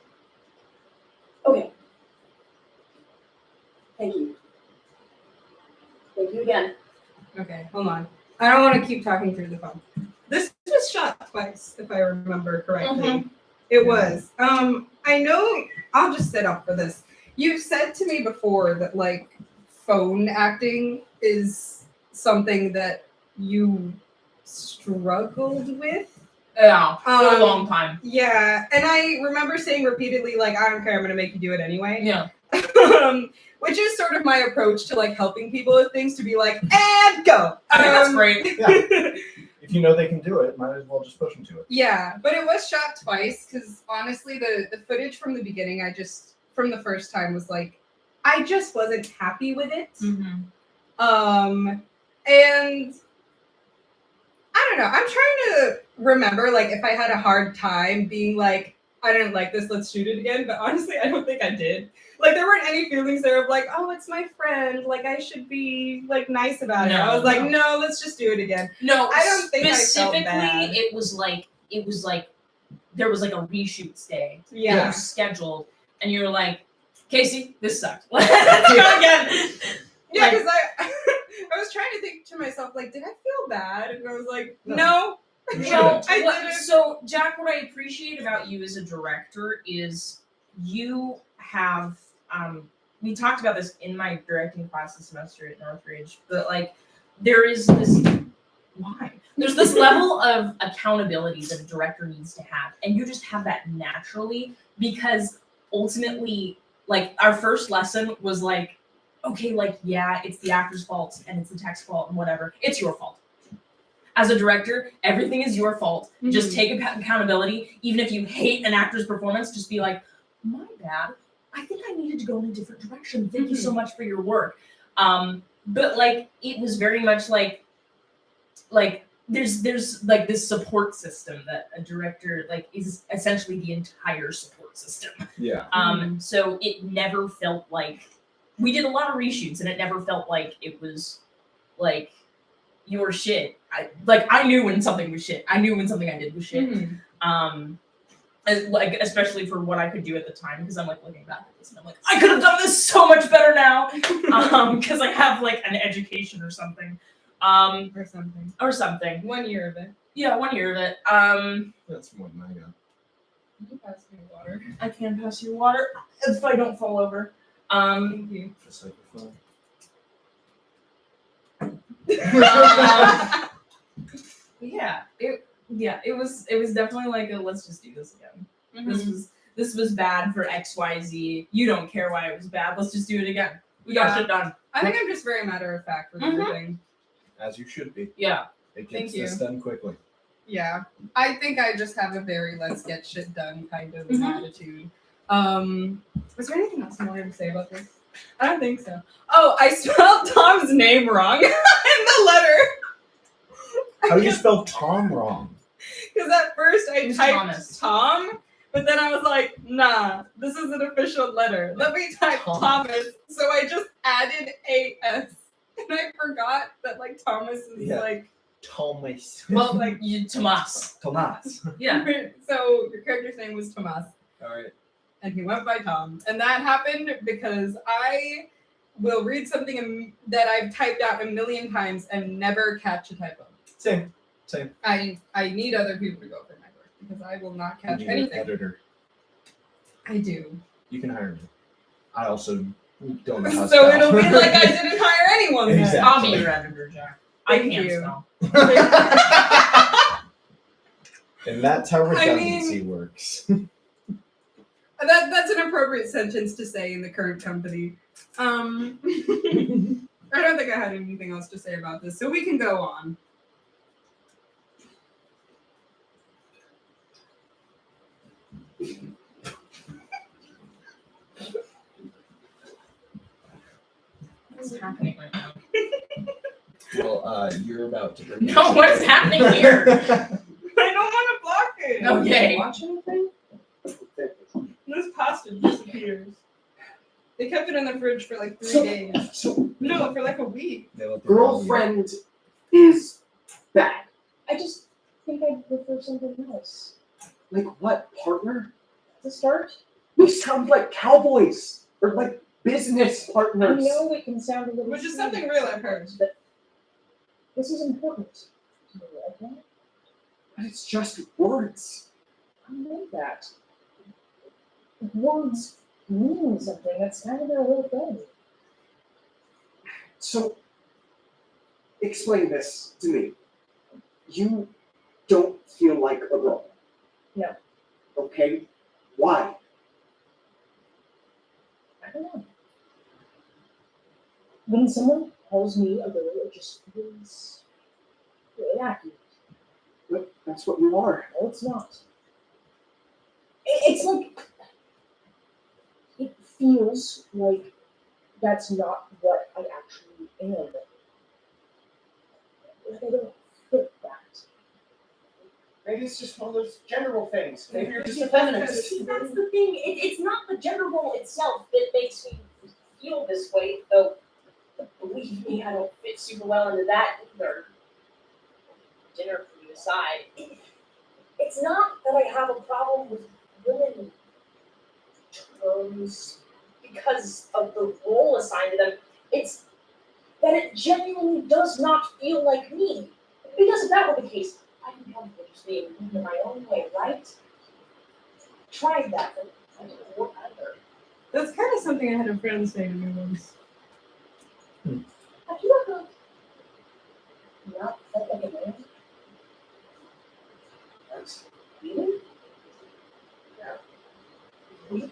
Okay. Thank you. Thank you again. Okay, hold on. I don't want to keep talking through the phone. This was shot twice, if I remember correctly. It was. I know. I'll just sit up for this. You've said to me before that like phone acting is something that you struggled with. Yeah, for a long time. Yeah, and I remember saying repeatedly like, I don't care, I'm gonna make you do it anyway. Yeah. Which is sort of my approach to like helping people with things, to be like, and go. I think that's great. Yeah. If you know they can do it, might as well just push them to it. Yeah, but it was shot twice because honestly, the footage from the beginning, from the first time was like, I just wasn't happy with it. Mm-hmm. And I don't know. I'm trying to remember like if I had a hard time being like, I didn't like this, let's shoot it again. But honestly, I don't think I did. Like there weren't any feelings there of like, oh, it's my friend. Like I should be like nice about it. I was like, no, let's just do it again. No, I don't think I felt specifically, bad. it was like there was like a reshoots day. That Yeah. was scheduled, and you were like, Casey, this sucked. Let's go again. Yeah, because I was trying to think to myself, like, did I bad, and I was like, No. no. You Well, shouldn't. I what- didn't. so Jack, what I appreciate about you as a director is you have we talked about this in my directing class this semester at Northridge, but like there is this there's this level of accountability that a director needs to have, and you just have that naturally because ultimately, like our first lesson was like, okay, like yeah, it's the actor's fault and it's the tech's fault and whatever, it's your fault. As a director, everything is your fault. Just take accountability. Even if you hate an actor's performance, just be like, my bad. I think I needed to go in a different direction. Thank you so much for your work. But like, it was very much like there's like this support system that a director like is essentially the entire support system. Yeah. So it never felt like we did a lot of reshoots, and it never felt like it was like your shit. I knew when something was shit. I knew when something I did was shit. Like especially for what I could do at the time, because I'm like looking back at this and I'm like, I could have done this so much better now. Because I have like an education or something. Or something. 1 year of it. Yeah, 1 year of it. That's more than I got. You can pass me water. I can pass you water if I don't fall over. Thank you. Just like your phone. It was definitely like a let's just do this again. This was bad for XYZ. You don't care why it was bad. Let's just do it again. We got shit done. I think I'm just very matter of fact with everything. As you should be. Yeah. It Thank gets this you. done quickly. Yeah. I think I just have a very let's get shit done kind of attitude. Was there anything else you wanted to say about this? I don't think so. Oh, I spelled Tom's name wrong in the letter. How do you spell Tom wrong? Because at first I It's typed Thomas. Tom, but then I was like, nah, this is an official letter. Let me type Thomas. So I just added AS. And I forgot that like Thomas is Yeah. like, Thomas. Well, like you Tomas. Tomas. Yeah. so your character's name was Tomas. Alright. And he went by Tom. And that happened because I will read something that I've typed out a million times and never catch a typo. Same. I need other people to go for my work because I will not catch You need an anything. editor. I do. You can hire me. I also don't know how to So spell. it'll be like I didn't hire anyone then. Exactly. I'll be your editor, Jack. I Thank can't you. spell. And that's how I redundancy works. That's an appropriate sentence to say in the current company. I don't think I had anything else to say about this, so we can go on. What's happening right now? Well, you're about to bring No, what's happening here? I don't want to block it. Okay. Watch anything? This pasta disappears. They kept it in the fridge for like 3 So- days. So, No, for like a week. They let the girl girlfriend is bad. I just think I'd prefer something else. Like what, partner? To start, We sound like cowboys or like business I partners. know it can sound a little Which is silly something real I've heard. but this is important to me, okay? But it's just words. I know that. Words mean something. That's kind of their whole thing. So, explain this to me. You don't feel like a girl. No. Okay? Why? I don't know. When someone calls me a girl, it just feels really accurate. But that's what you are. No, it's not. It's like it feels like that's not what I actually am. Like I don't fit that. Maybe it's just one of those general things. Maybe you're just a See, feminist. that's the thing. It's not the gender role itself that makes me feel this way, though. Believe me, I don't fit super well into that either. Dinner for you aside. It's not that I have a problem with women terms because of the role assigned to them. It's that it genuinely does not feel like me. Because if that were the case, I'd be comfortable just being in my own way, right? Tried that, but I didn't work either. That's kind of something I had a friend say to me once. Have you ever not felt like a man? That's Really? Yeah. Really?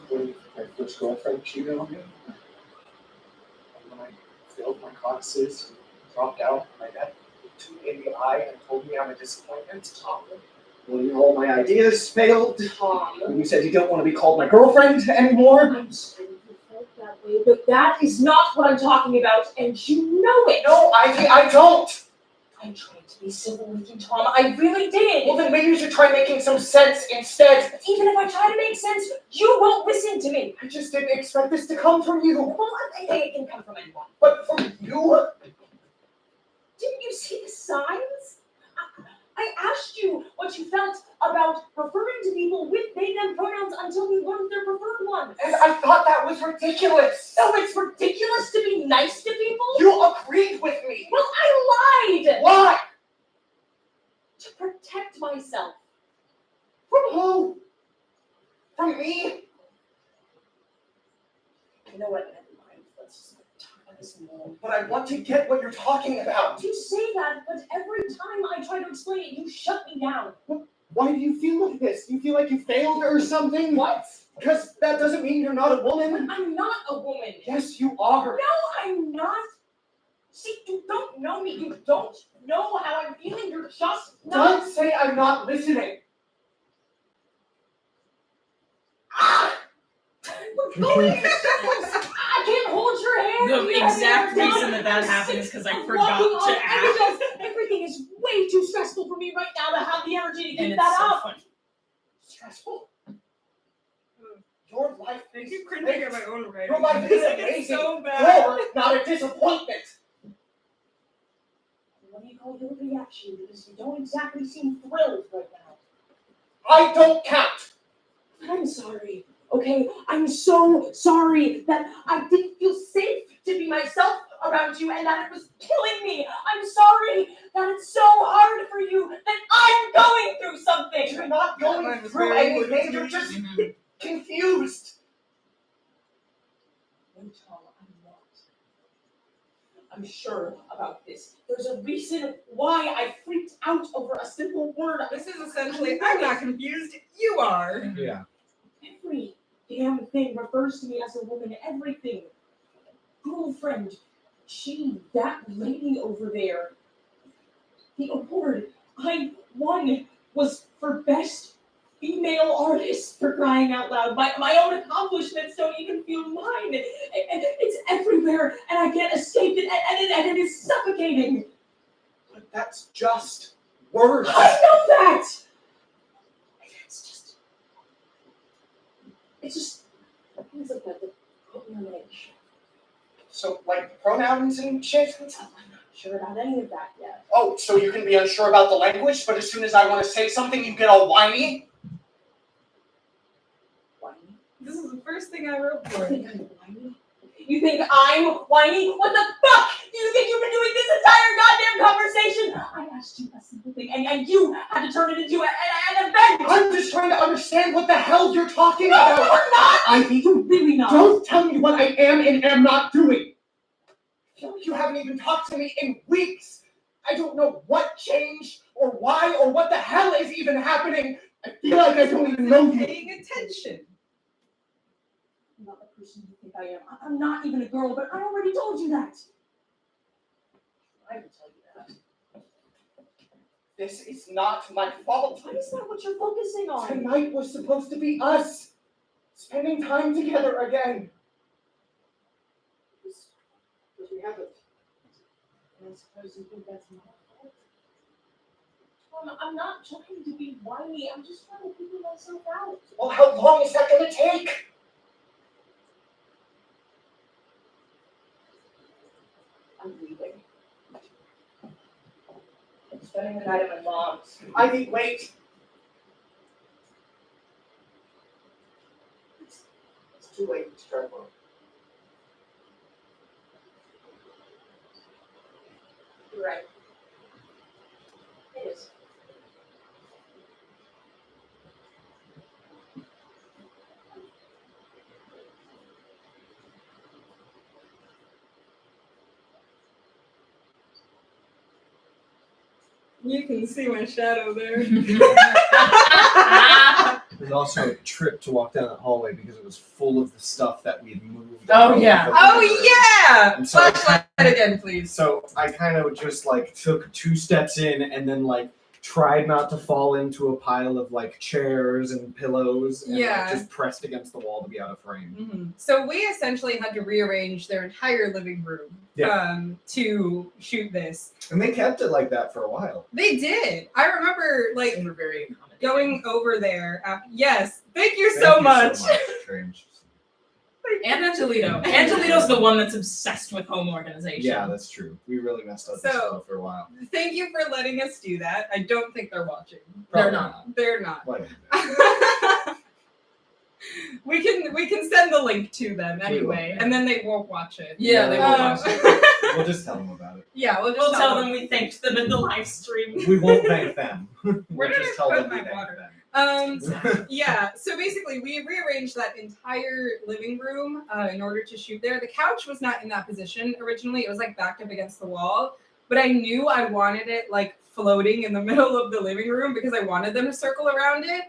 when my first girlfriend cheated on me. And when I failed my classes and dropped out, my dad looked me in the eye and told me I'm a disappointment. Tom. When all my ideas failed, Tom. when you said you don't want to be called my girlfriend anymore. I'm sorry you felt that way, but that is not what I'm talking about, and you know it. No, I don't. I tried to be civil with you, Tom. I really did. Well, then maybe you should try making some sense instead. Even if I try to make sense, you won't listen to me. I just didn't expect this to come from you. Well, I think it can come from anyone. But from you? Didn't you see the signs? I asked you what you felt about referring to people with they/them pronouns until we learned their preferred ones. And I thought that was ridiculous. So it's ridiculous to be nice to people? You agreed with me. Well, I lied! Why? To protect myself. From who? From me? You know what? Never mind. Let's talk about this more. But I want to get what you're talking about. You say that, but every time I try to explain it, you shut me down. Why do you feel like this? You feel like you failed or something? What? Because that doesn't mean you're not a woman. I'm not a woman. Yes, you are. No, I'm not. See, you don't know me. You don't know how I'm feeling. You're just not. Don't say I'm not listening. We're going in circles. I can't hold your hand. The You have exact your reason hand. that happened is because I I'm forgot walking to on ask. eggshells. Everything is way too stressful for me right now to have the energy to And keep it's that so up. funny. Stressful? Your life I is keep cringing great. at my own writing. Your life is It's amazing. so bad. You're not a disappointment. What do you call your reaction? Because you don't exactly seem thrilled right now. I don't count. I'm sorry. Okay, I'm so sorry that I didn't feel safe to be myself around you and that it was killing me. I'm sorry that it's so hard for you that I'm going through something. You're not going Mine was through very anything. good. You're just Mhm. confused. No, Tom, I'm not. I'm sure about this. There's a reason why I freaked out over a simple word. This is essentially, I'm not confused, you are. Yeah. Every damn thing refers to me as a woman. Everything. Girlfriend. She, that lady over there. The award I won was for best female artist, for crying out loud. My own accomplishments don't even feel mine. It's everywhere, and I can't escape it, and it is suffocating. But that's just words. I know that. It's just things like that that put me on edge. So, like pronouns and shit? I'm not sure about any of that yet. Oh, so you can be unsure about the language, but as soon as I want to say something, you get all whiny? Whiny? This is the first thing I wrote You for think it. I'm whiny? You think I'm whiny? What the fuck do you think you've been doing this entire goddamn conversation? I asked you a simple thing, and you had to turn it into an event. I'm just trying to understand what the hell you're talking No, about. you're not. Ivy, You're really not. don't tell me what I am and am not doing. I feel like you haven't even talked to me in weeks. I don't know what changed or why or what the hell is even happening. I feel like I don't even know you. Paying attention. I'm not the person you think I am. I'm not even a girl, but I already told you that. I will tell you that. This is not my fault. Why is that what you're focusing on? Tonight was supposed to be us. Spending time together again. But we haven't. And I suppose you think that's my fault? Tom, I'm not trying to be whiny. I'm just trying to figure myself out. Well, how long is that going to take? I'm leaving. I'm spending the night at my mom's. Ivy, wait. It's too late to drive home. You're right. You can see my shadow there. There's also a trip to walk down that hallway because it was full of the stuff that we had moved. Oh, out of yeah. the Oh living room. yeah! And so Flashlight again, please. So I kind of just like took 2 steps in and then like tried not to fall into a pile of like chairs and pillows and Yeah. like, just pressed against the wall to be out of frame. Mm-hmm. So we essentially had to rearrange their entire living room to shoot this. And they kept it like that for a while. They did. I remember like They were very accommodating. going over there. Yes, thank you Thank so you much. Strange. And Angelito. Angelito's the one that's obsessed with home organization. Yeah, that's true. We really messed up this So- show for a while. Thank you for letting us do that. I don't think they're watching. They're Probably not. They're not. Like, we can send the link to them anyway, will. and then they won't watch it. Yeah, they will Um, watch it. we'll just tell them about it. yeah, we'll just We'll tell them we thanked them in the live stream. We won't thank them. Where We'll did just I tell put them my we thank water? them. Yeah, so basically we rearranged that entire living room in order to shoot there. The couch was not in that position originally. It was like backed up against the wall, but I knew I wanted it like floating in the middle of the living room because I wanted them to circle around it.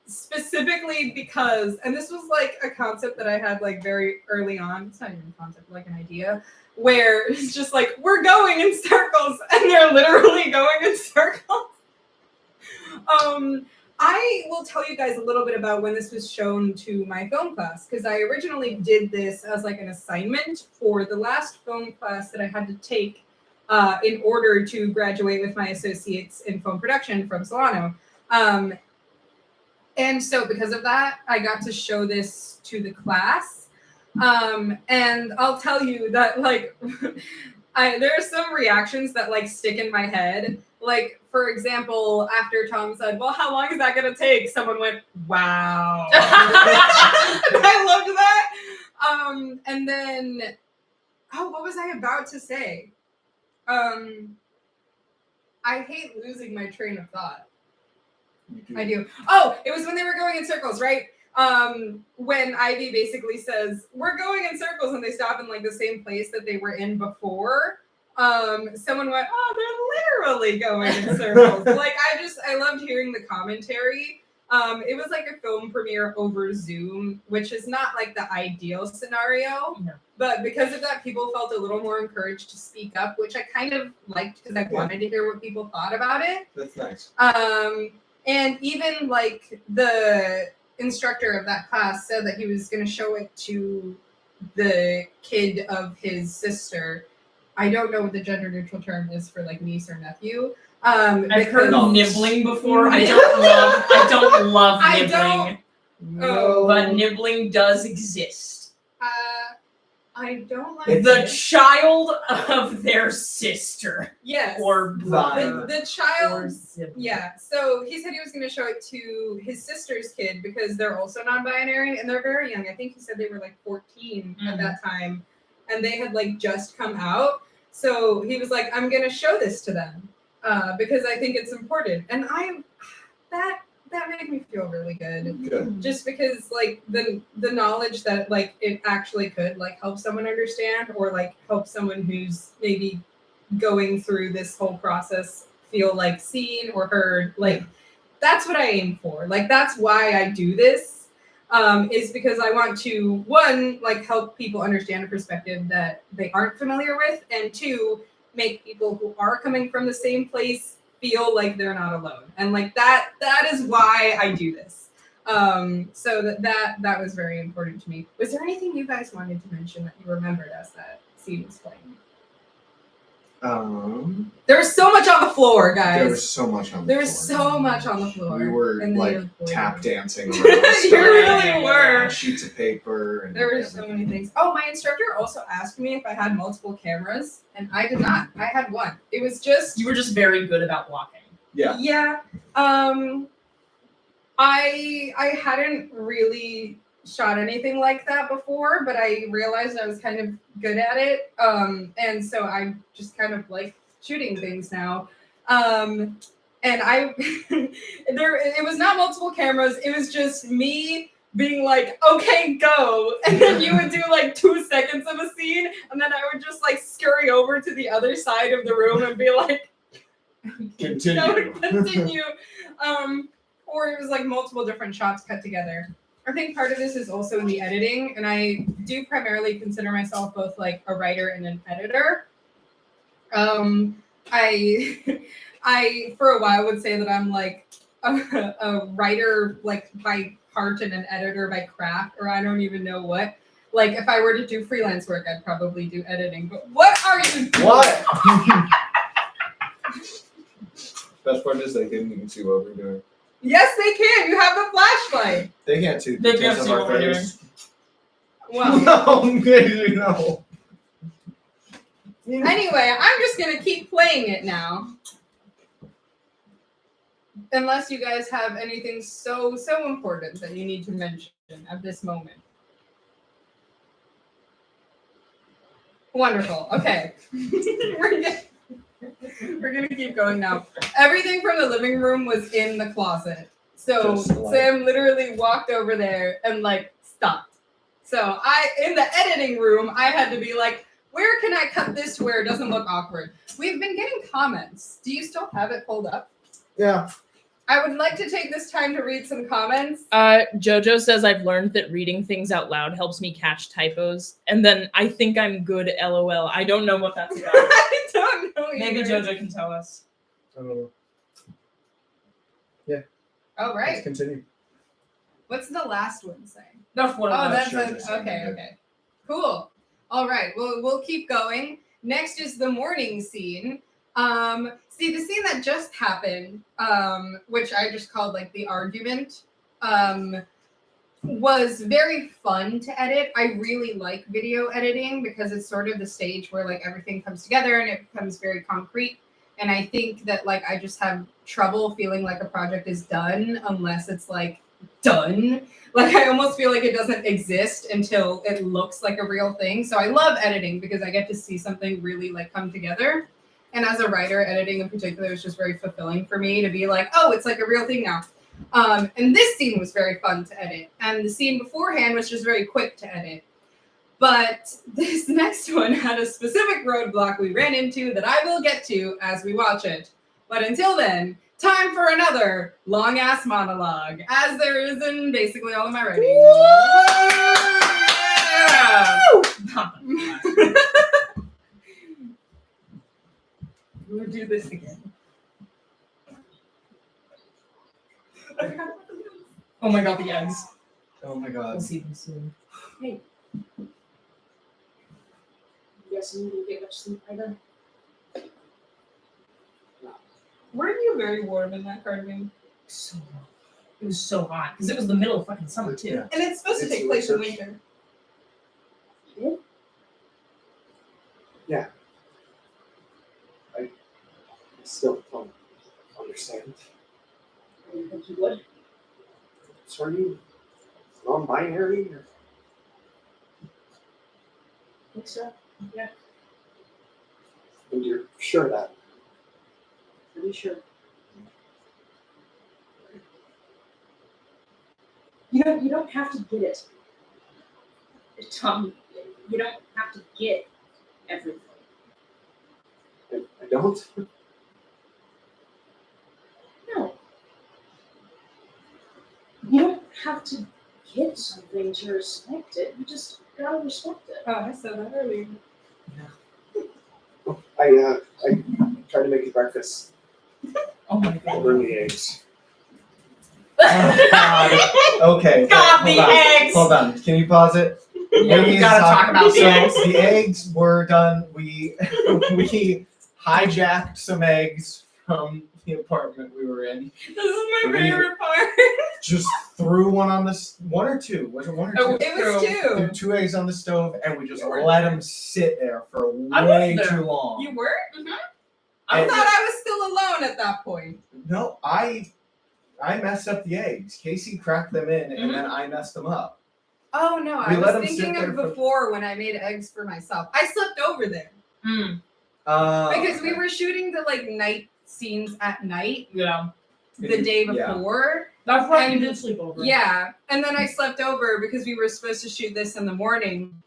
Specifically because, and this was like a concept that I had like very early on. It's not even a concept, like an idea, where it's just like, we're going in circles, and they're literally going in circles. I will tell you guys a little bit about when this was shown to my film class, because I originally did this as like an assignment for the last film class that I had to take in order to graduate with my associates in film production from Solano. And so because of that, I got to show this to the class. And I'll tell you that like there are some reactions that like stick in my head. Like, for example, after Tom said, well, how long is that going to take? Someone went, wow. And I loved that. And then, what was I about to say? I hate losing my train of thought. I do. Oh, it was when they were going in circles, right? When Ivy basically says, we're going in circles, and they stop in like the same place that they were in before. Someone went, oh, they're literally going in circles. Like, I loved hearing the commentary. It was like a film premiere over Zoom, which is not like the ideal scenario. No. But because of that, people felt a little more encouraged to speak up, which I kind of liked because I wanted to hear what people thought about it. That's nice. And even like the instructor of that class said that he was going to show it to the kid of his sister. I don't know what the gender neutral term is for like niece or nephew. I've heard because- nibbling before. I don't love I nibbling. Oh. But nibbling does exist. I don't like The child of their sister yes or brother the child. or sibling. Yeah, so he said he was going to show it to his sister's kid because they're also non-binary and they're very young. I think he said they were like 14 at that time, and they had like just come out. So he was like, "I'm going to show this to them because I think it's important." And that made me feel really good. Good. Just because like the knowledge that like it actually could like help someone understand or like help someone who's maybe going through this whole process feel like seen or heard, like that's what I aim for. Like that's why I do this, is because I want to, one, like help people understand a perspective that they aren't familiar with, and two, make people who are coming from the same place feel like they're not alone. And like that is why I do this. So that was very important to me. Was there anything you guys wanted to mention that you remembered as that scene was playing? There was so much on the floor, guys. There was so much on the There was floor. so much on the floor. We were in the like airport. tap dancing. You around stuff, really were. sheets of paper. And There were so many things. Oh, my instructor also asked me if I had multiple cameras, and I did not. I had one. It was just You were just very good about walking. Yeah. Yeah. I hadn't really shot anything like that before, but I realized I was kind of good at it. And so I just kind of like shooting things now. And I it was not multiple cameras, it was just me being like, okay, go. And then you would do like 2 seconds of a scene, and then I would just like scurry over to the other side of the room and be like, Continue. Continue. Or it was like multiple different shots cut together. I think part of this is also in the editing, and I do primarily consider myself both like a writer and an editor. I for a while would say that I'm like a writer like by heart and an editor by craft, or I don't even know what. Like if I were to do freelance work, I'd probably do editing. But what are you doing? What? Best part is they didn't even see what we're doing. Yes, they can. You have the flashlight. They can't see the They details can't of see our what we're face. Well, No, baby, no. anyway, I'm just gonna keep playing it now. Unless you guys have anything so important that you need to mention at this moment. Wonderful. Okay. We're gonna keep going now. Everything from the living room was in the closet. So Just like- Sam literally walked over there and like stopped. So in the editing room, I had to be like, where can I cut this to where it doesn't look awkward? We've been getting comments. Do you still have it pulled up? Yeah. I would like to take this time to read some comments. Jojo says I've learned that reading things out loud helps me catch typos, and then I think I'm good. LOL. I don't know what that's about. I don't know. Maybe either. Jojo can tell us. All Let's right. continue. What's the last one saying? That's what Oh, it was. that's sure a, just okay. saying, Okay. Cool. All right. Well, we'll keep going. Next is the morning scene. See, the scene that just happened, which I just called like the argument, was very fun to edit. I really like video editing because it's sort of the stage where like everything comes together and it becomes very concrete. And I think that like I just have trouble feeling like a project is done unless it's like done. Like I almost feel like it doesn't exist until it looks like a real thing. So I love editing because I get to see something really like come together. And as a writer, editing in particular is just very fulfilling for me to be like, oh, it's like a real thing now. And this scene was very fun to edit. And the scene beforehand was just very quick to edit. But this next one had a specific roadblock we ran into that I will get to as we watch it. But until then, time for another long-ass monologue, as there is in basically all of my writing. Yeah. We'll do this again. Oh my god, the eggs. Oh my We'll god. see them soon. You guys need to get much sleep either. Weren't you very warm in that cardigan? So it was so hot because it was the middle of fucking summer too. Yeah. And it's supposed to It's take place in research. winter. Still don't understand. I didn't think you would. So are you non-binary? Or... I think so. Yeah, And you're sure of that? pretty sure. You don't have to get it. Tom, you don't have to get everything. I don't. No. You don't have to get something to respect it. You just gotta respect it. Oh, I said that earlier. I tried to make you breakfast. Oh my I'll god. bring the eggs. Oh, God. Okay. God, hold the on. eggs! Hold on. Can you pause it? Yeah, we Please gotta talk about the so eggs. The eggs were done. We hijacked some eggs from the apartment we were in. This is my We- favorite part. Just threw one on the one or two. Was it one or two? Oh, It was Threw two. 2 eggs on the stove, and we just You were let there. them sit there for I was way there. too long. You were? I I And- thought I was still alone at that point. No, I messed up the eggs. Casey cracked them in, and then I messed them up. Oh no, We I let was 'em sit thinking of there for- before when I made eggs for myself. I slept over there because we Okay. were shooting the like night scenes at night Yeah. the day Yeah. before. That's why you And- did sleep over. Yeah, and then I slept over because we were supposed to shoot this in the morning.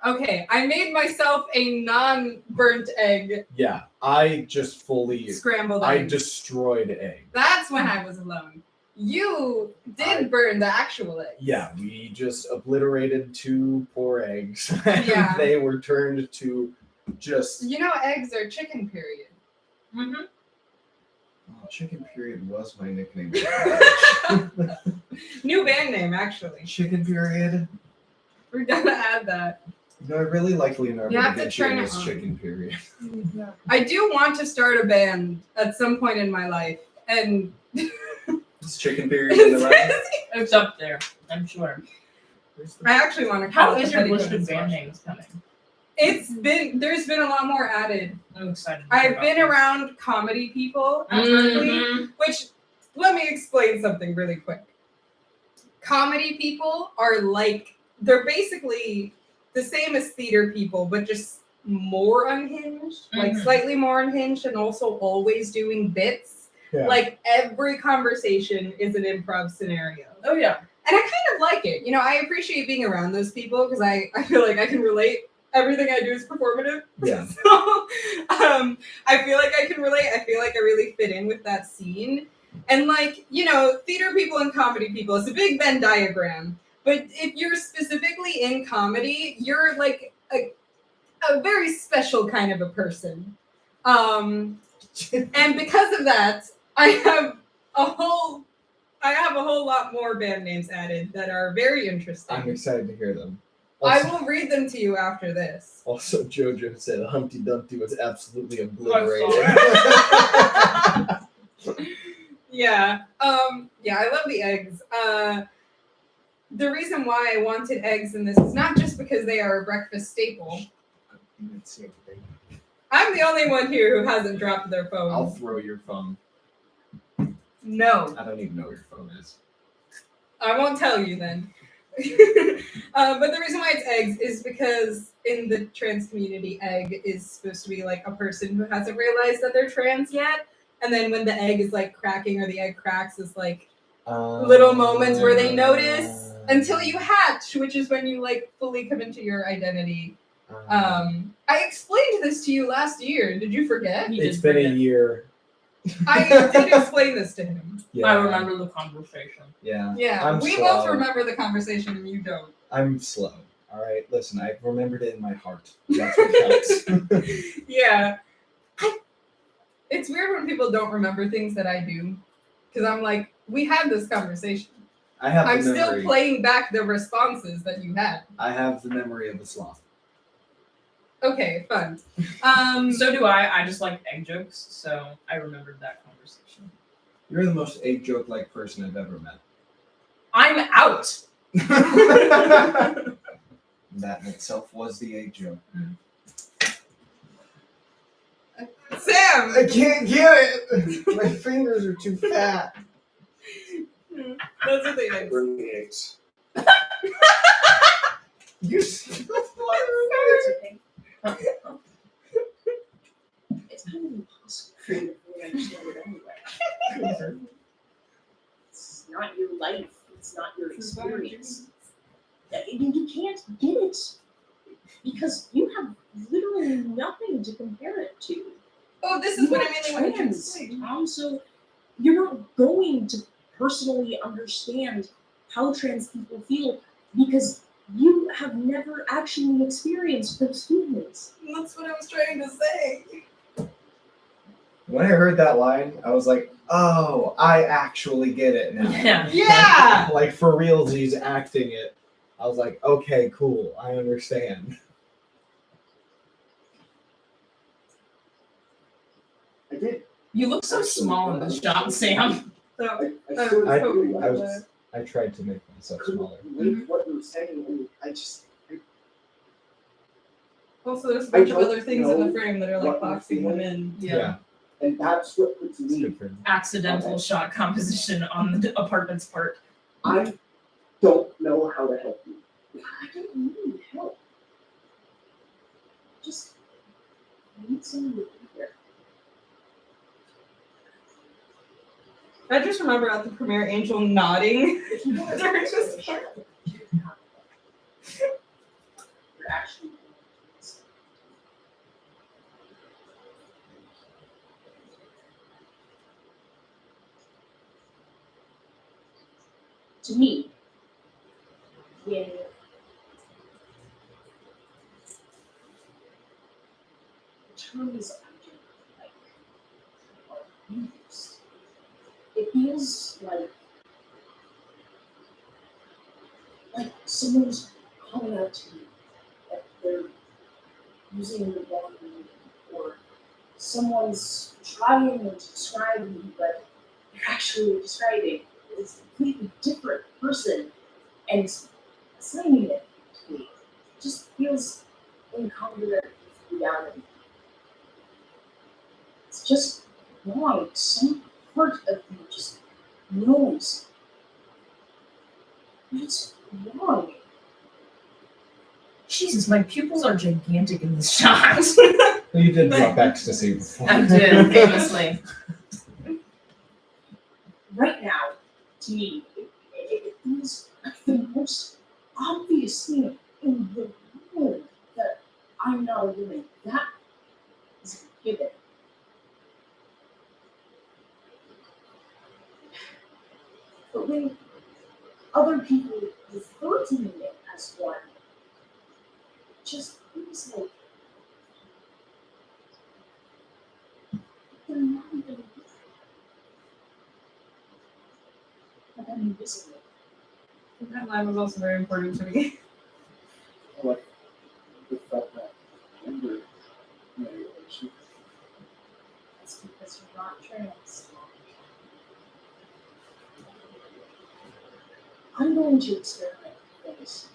Okay, I made myself a non-burnt egg Yeah, I just fully, scrambled I egg. destroyed egg. That's when I was alone. You did I- burn the actual egg. Yeah, we just obliterated 2 poor eggs, and Yeah. they were turned to just. You know, eggs are chicken period. Mm-hmm. Oh, Chicken Period was my nickname. New band name, actually. Chicken Period. We're gonna add that. You know, I really like Leonardo You da have to Vinci turn in it his on. Chicken Period. I do want to start a band at some point in my life, and Is Chicken Period in the right? It's up there, I'm sure. I actually want to call How it is the your Petty list of Twins band Watch. names coming? There's been a lot more added. I'm excited. to hear I've about been this. around comedy people at Berkeley, Mhm. which, let me explain something really quick. Comedy people are like, they're basically the same as theater people, but just more unhinged, like Mhm. slightly more unhinged, and also always doing bits. Yeah. Like every conversation is an improv scenario. Oh yeah. And I kind of like it. You know, I appreciate being around those people because I feel like I can relate. Everything I do is performative. Yeah. So I feel like I can relate. I feel like I really fit in with that scene. And like, you know, theater people and comedy people, it's a big Venn diagram. But if you're specifically in comedy, you're like a very special kind of a person. And because of that, I have a whole lot more band names added that are very interesting. I'm excited to hear them. I Also, will read them to you after this. also, JoJo said Humpty Dumpty was absolutely I obliterated. Yeah. Yeah, I love the eggs. The reason why I wanted eggs in this is not just because they are a breakfast staple. I'm the only one here who hasn't dropped their phone. I'll throw your phone. No, I don't even know where your phone is. I won't tell you then. But the reason why it's eggs is because in the trans community, egg is supposed to be like a person who hasn't realized that they're trans yet. And then when the egg is like cracking or the egg cracks, is like little moments where they notice until you hatch, which is when you like fully come into your identity. I explained this to you last year. Did you forget? He It's did been a forget. year. I did explain this to him. Yeah. I remember the conversation. Yeah. Yeah, I'm we slow. both remember the conversation and you don't. I'm slow. All right. Listen, I remembered it in my heart. That's what counts. Yeah. It's weird when people don't remember things that I do. Because I'm like, we had this conversation. I have I'm the still memory. playing back the responses that you had. I have the memory of the sloth. Okay, fun. So do I. I just like egg jokes, so I remembered that conversation. You're the most egg joke like person I've ever met. I'm out. That in itself was the egg joke. Sam! I can't get it. My fingers are too fat. Those are the eggs. Burn the eggs. You. It's okay. It's kind of impossible for you to really understand it anyway. It's not your life. It's not your experience. You can't get it because you have literally nothing to compare it to. Oh, this is You what are I mean when you trans, explain. Tom, so you're not going to personally understand how trans people feel because you have never actually experienced those feelings. That's what I was trying to say. When I heard that line, I was like, "Oh, I actually get it now." Yeah. Yeah! Like for realsies acting it. I was like, "Okay, cool, I understand." I did. You look so small in this shot, Sam. So, I sort of I- totally I love was- that. I tried to make myself smaller. couldn't relate what you were saying, and I just Also, there's a I bunch of don't other things in the know frame that are like what you're boxing them feeling. in. Yeah, and that's what puts it's me. good for me. Accidental shot composition on the apartment's part. I don't know how to help you. I don't need help. Just need someone to be here. I just remember at the premiere, Angel nodding. If you want They're just- you're actually to me, when terms like are used, it feels like someone's calling out to you, that they're using the wrong meaning, or someone's trying to describe you, but they're actually describing this completely different person and assigning it to me. It just feels incongruent with reality. It's just wrong. Some part of me just knows it's wrong. Jesus, my pupils are gigantic in this shot. You did drop ecstasy before. I did, famously. Right now, to me, it feels like the most obvious thing in the world that I'm not a woman. That is a given. But when other people refer to me as one, it just feels like they're not even like I'm invisible. That line was also very important to me. Like the fact that gender regulation. That's because you're not trans. I'm going to experiment with things.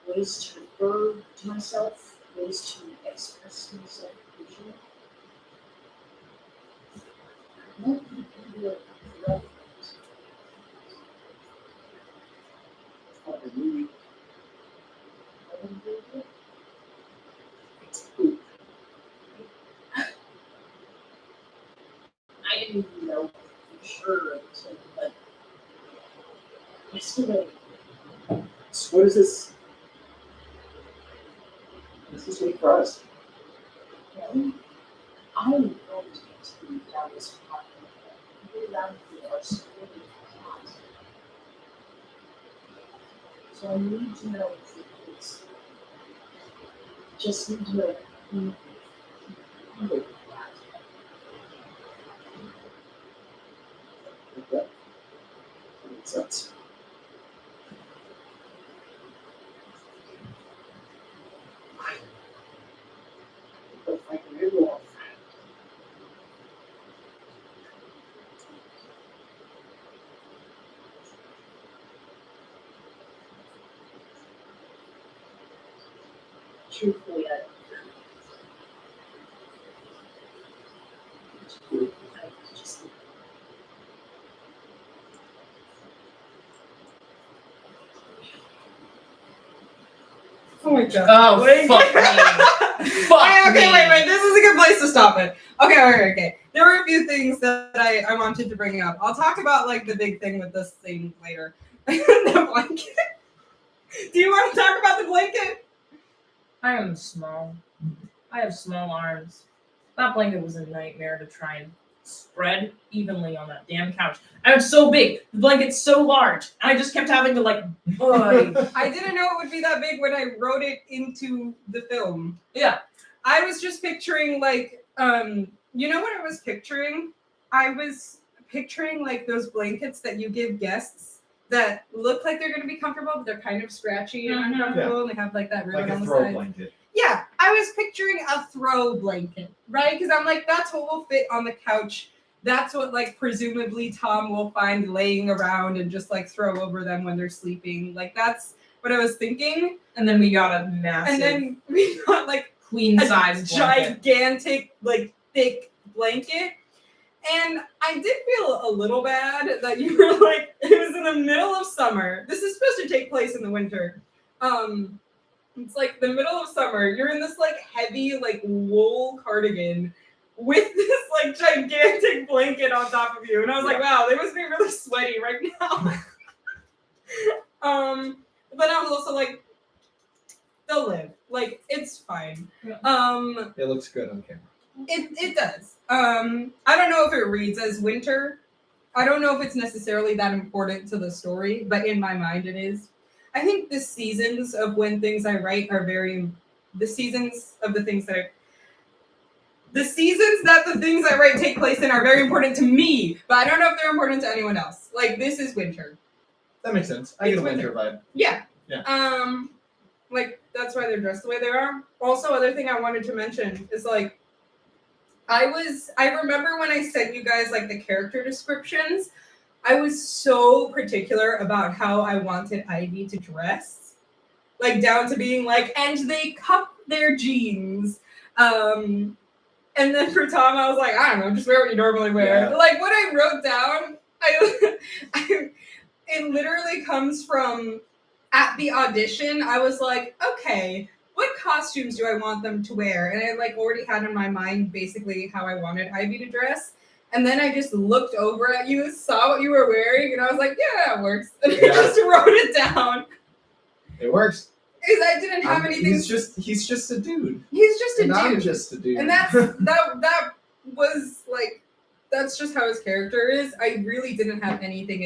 Ways to refer to myself, ways to express myself visually. I want you to do it right. Like a movie. I wouldn't do it. It's poop. I didn't even know for sure until like yesterday. So what is this? This is what for us. Well, I'm going to continue down this path. Go down the arse. So I need to know if it is. Just need to know who you are. Like that. That makes sense. But I can handle all Truthfully, I just Oh my god. Oh, Wait. fuck me. Fuck Okay, me. wait. This is a good place to stop it. Okay. There were a few things that I wanted to bring up. I'll talk about like the big thing with this thing later. The blanket. Do you want to talk about the blanket? I am small. I have small arms. That blanket was a nightmare to try and spread evenly on that damn couch. And it's so big. The blanket's so large. And I just kept having to like, I didn't know it would be that big when I wrote it into the film. yeah. I was just picturing like, you know what I was picturing? I was picturing like those blankets that you give guests that look like they're going to be comfortable, but they're kind of scratchy and Mhm. uncomfortable, and they have like that ribbon Like on a the throw side. blanket. Yeah, I was picturing a throw blanket, right? Because I'm like, that's what will fit on the couch. That's what like presumably Tom will find laying around and just like throw over them when they're sleeping. Like that's what I was thinking. And then we got a massive And then we got like queen a size blanket. gigantic, like thick blanket. And I did feel a little bad that you were like, it was in the middle of summer. This is supposed to take place in the winter. It's like the middle of summer. You're in this like heavy, like wool cardigan with this like gigantic blanket on top of you. And I was like, wow, they must be really sweaty right now. But I was also like, they'll live. Like, it's fine. Yeah. It looks good on camera. It does. I don't know if it reads as winter. I don't know if it's necessarily that important to the story, but in my mind it is. I think the seasons of when things I write are the seasons that the things I write take place in are very important to me, but I don't know if they're important to anyone else. Like, this is winter. That makes sense. I get It's a winter vibe. Yeah. Yeah. Like, that's why they're dressed the way they are. Also, other thing I wanted to mention is, like, I remember when I sent you guys, like, the character descriptions, I was so particular about how I wanted Ivy to dress. Like, down to being like, and they cup their jeans. And then for Tom, I was like, I don't know, just wear what you normally wear. Yeah. Like, what I wrote down, it literally comes from, at the audition, I was like, okay, what costumes do I want them to wear? And I, like, already had in my mind basically how I wanted Ivy to dress. And then I just looked over at you, saw what you were wearing, and I was like, yeah, that works. And I just wrote it down. It works. Because I didn't have anything. He's just a dude. He's just a And dude. I'm just a dude. And that was like, that's just how his character is. I really didn't have anything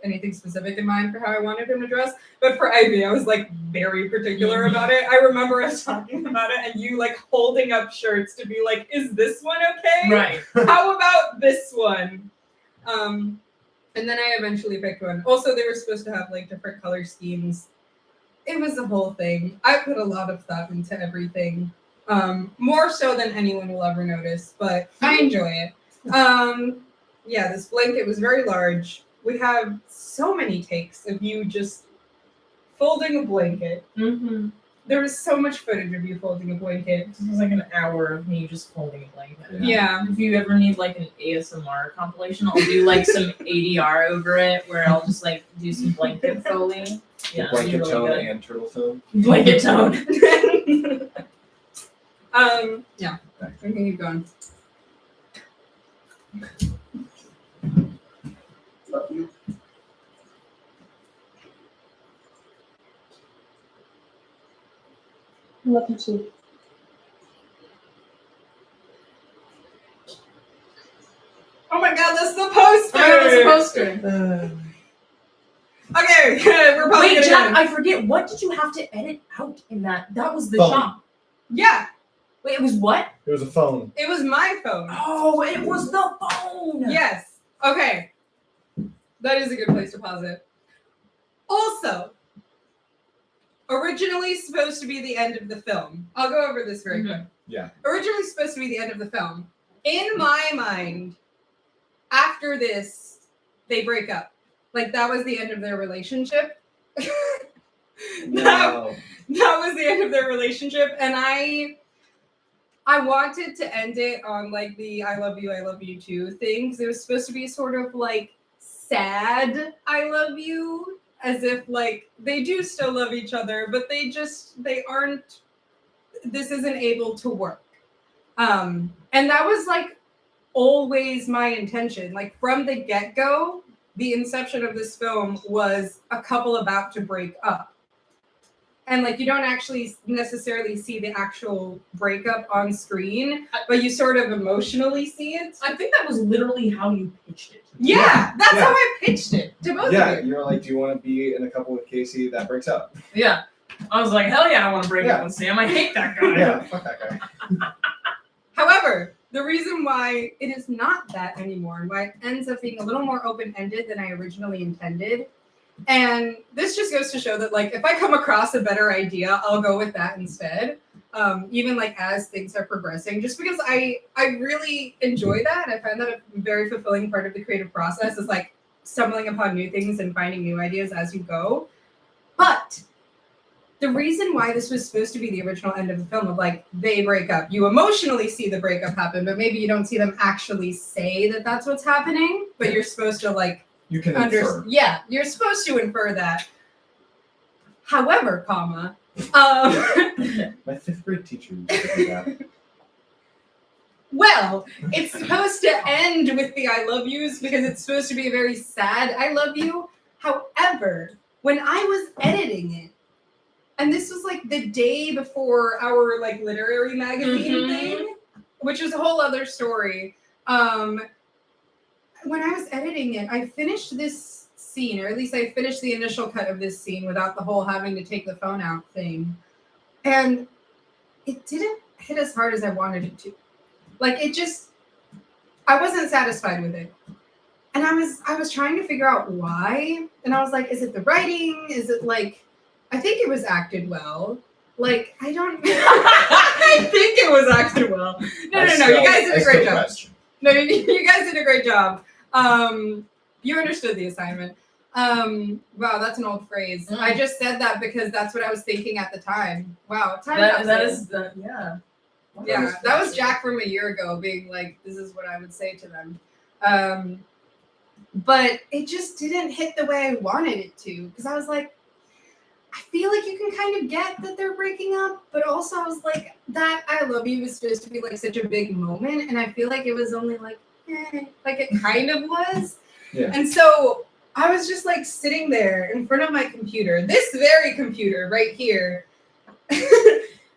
anything specific in mind for how I wanted him to dress. But for Ivy, I was like very particular about it. I remember us talking about it and you like holding up shirts to be like, is this one okay? Right. How about this one? And then I eventually picked one. Also, they were supposed to have like different color schemes. It was a whole thing. I put a lot of thought into everything. More so than anyone will ever notice, but I enjoy it. Yeah, this blanket was very large. We have so many takes of you just folding a blanket. Mm-hmm. There was so much footage of you folding a blanket. This was like an hour of me just folding a blanket. Yeah. If you ever need like an ASMR compilation, I'll do like some ADR over it where I'll just like do some blanket folding. Yeah, Blanket really tone good. and turtle tone. Blanket tone. Yeah. I can keep going. Love you. Love you too. Oh my god, that's the poster! Poster. Okay, we're probably Wait, gonna Jack, go. I forget. What did you have to edit out in that? That was the Phone. shop. Yeah, Wait, it was what? It was a phone. it was my phone. Oh, it was the phone. Yes. Okay. That is a good place to pause it. Also, originally supposed to be the end of the film. I'll go over this very quick. Yeah. Originally supposed to be the end of the film. In my mind, after this, they break up. Like, that was the end of their relationship. No. That was the end of their relationship, and I wanted to end it on like the I love you too things. It was supposed to be sort of like sad I love you, as if like they do still love each other, but they aren't, this isn't able to work. And that was like always my intention. Like from the get-go, the inception of this film was a couple about to break up. And like you don't actually necessarily see the actual breakup on screen, but you sort of emotionally see it. I think that was literally how you pitched it. Yeah, that's Yeah. how I pitched it to both Yeah, of you. you're like, do you want to be in a couple with Casey that breaks up? Yeah. I was like, hell yeah, I want to break Yeah. up with Sam. I hate that guy. Yeah, fuck that guy. However, the reason why it is not that anymore and why it ends up being a little more open-ended than I originally intended. And this just goes to show that, like, if I come across a better idea, I'll go with that instead. Even like as things are progressing, just because I really enjoy that. I find that a very fulfilling part of the creative process is like stumbling upon new things and finding new ideas as you go. But the reason why this was supposed to be the original end of the film of like they break up, you emotionally see the breakup happen, but maybe you don't see them actually say that that's what's happening. But you're supposed to like You can infer. yeah, you're supposed to infer that. However, My 5th grade teacher used to do that. well, it's supposed to end with the I love yous because it's supposed to be a very sad I love you. However, when I was editing it, and this was like the day before our like literary magazine Mhm. thing, which is a whole other story. when I was editing it, I finished this scene, or at least I finished the initial cut of this scene without the whole having to take the phone out thing. And it didn't hit as hard as I wanted it to. Like I wasn't satisfied with it. And I was trying to figure out why. And I was like, is it the writing? Is it like, I think it was acted well. Like, I don't I think it was acted well. No, you guys did a great job. No, you guys did a great job. You understood the assignment. Wow, that's an old phrase. I just said that because that's what I was thinking at the time. Wow, yeah. Yeah, that was Jack from a year ago being like, this is what I would say to them. But it just didn't hit the way I wanted it to. Because I was like, I feel like you can kind of get that they're breaking up. But also I was like, that I love you was supposed to be like such a big moment. And I feel like it was only like, like it kind of was. Yeah. And so I was just like sitting there in front of my computer, this very computer right here.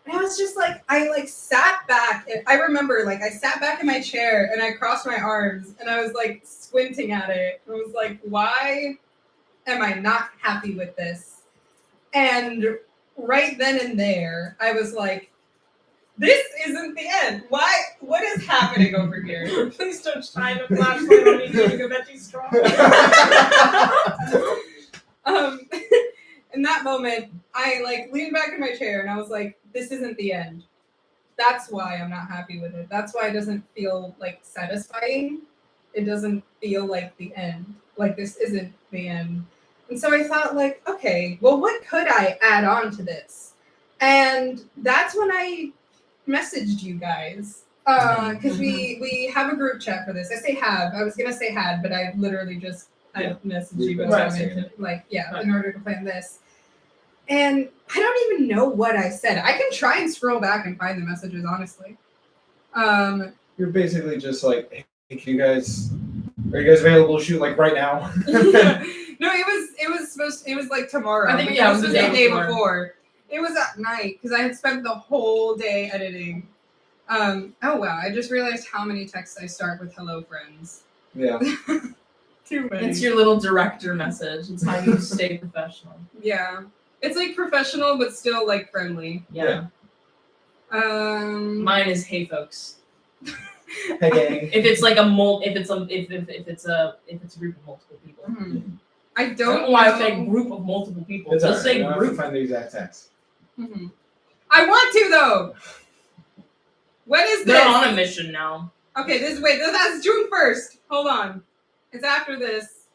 And I was just like, I like sat back. And I remember like I sat back in my chair and I crossed my arms and I was like squinting at it. I was like, why am I not happy with this? And right then and there, I was like, this isn't the end. Why? What is happening over here? Please don't shine a flashlight on me doing a veggie straw. In that moment, I like leaned back in my chair and I was like, this isn't the end. That's why I'm not happy with it. That's why it doesn't feel like satisfying. It doesn't feel like the end. Like this isn't the end. And so I thought like, okay, well, what could I add on to this? And that's when I messaged you guys. Because we have a group chat for this. I say have. I was gonna say had, but I literally just I messaged you guys in order to plan this. And I don't even know what I said. I can try and scroll back and find the messages, honestly. You're basically just like, hey, are you guys available to shoot like right now? No, it was like tomorrow. I think it was the day before. before. It was at night because I had spent the whole day editing. Oh wow, I just realized how many texts I start with hello friends. Yeah. Too many. It's your little director message. It's how you stay professional. Yeah. It's like professional but still like friendly. Yeah. Mine is hey folks. Hey gang. If it's like if it's a group of multiple people. Mhm. I I don't don't know know why I say group of multiple people. It's Just alright. say You don't have to group. find the exact text. Mhm. I want to though. When is this? They're on a mission now. Okay, that's June 1st. Hold on. It's after this.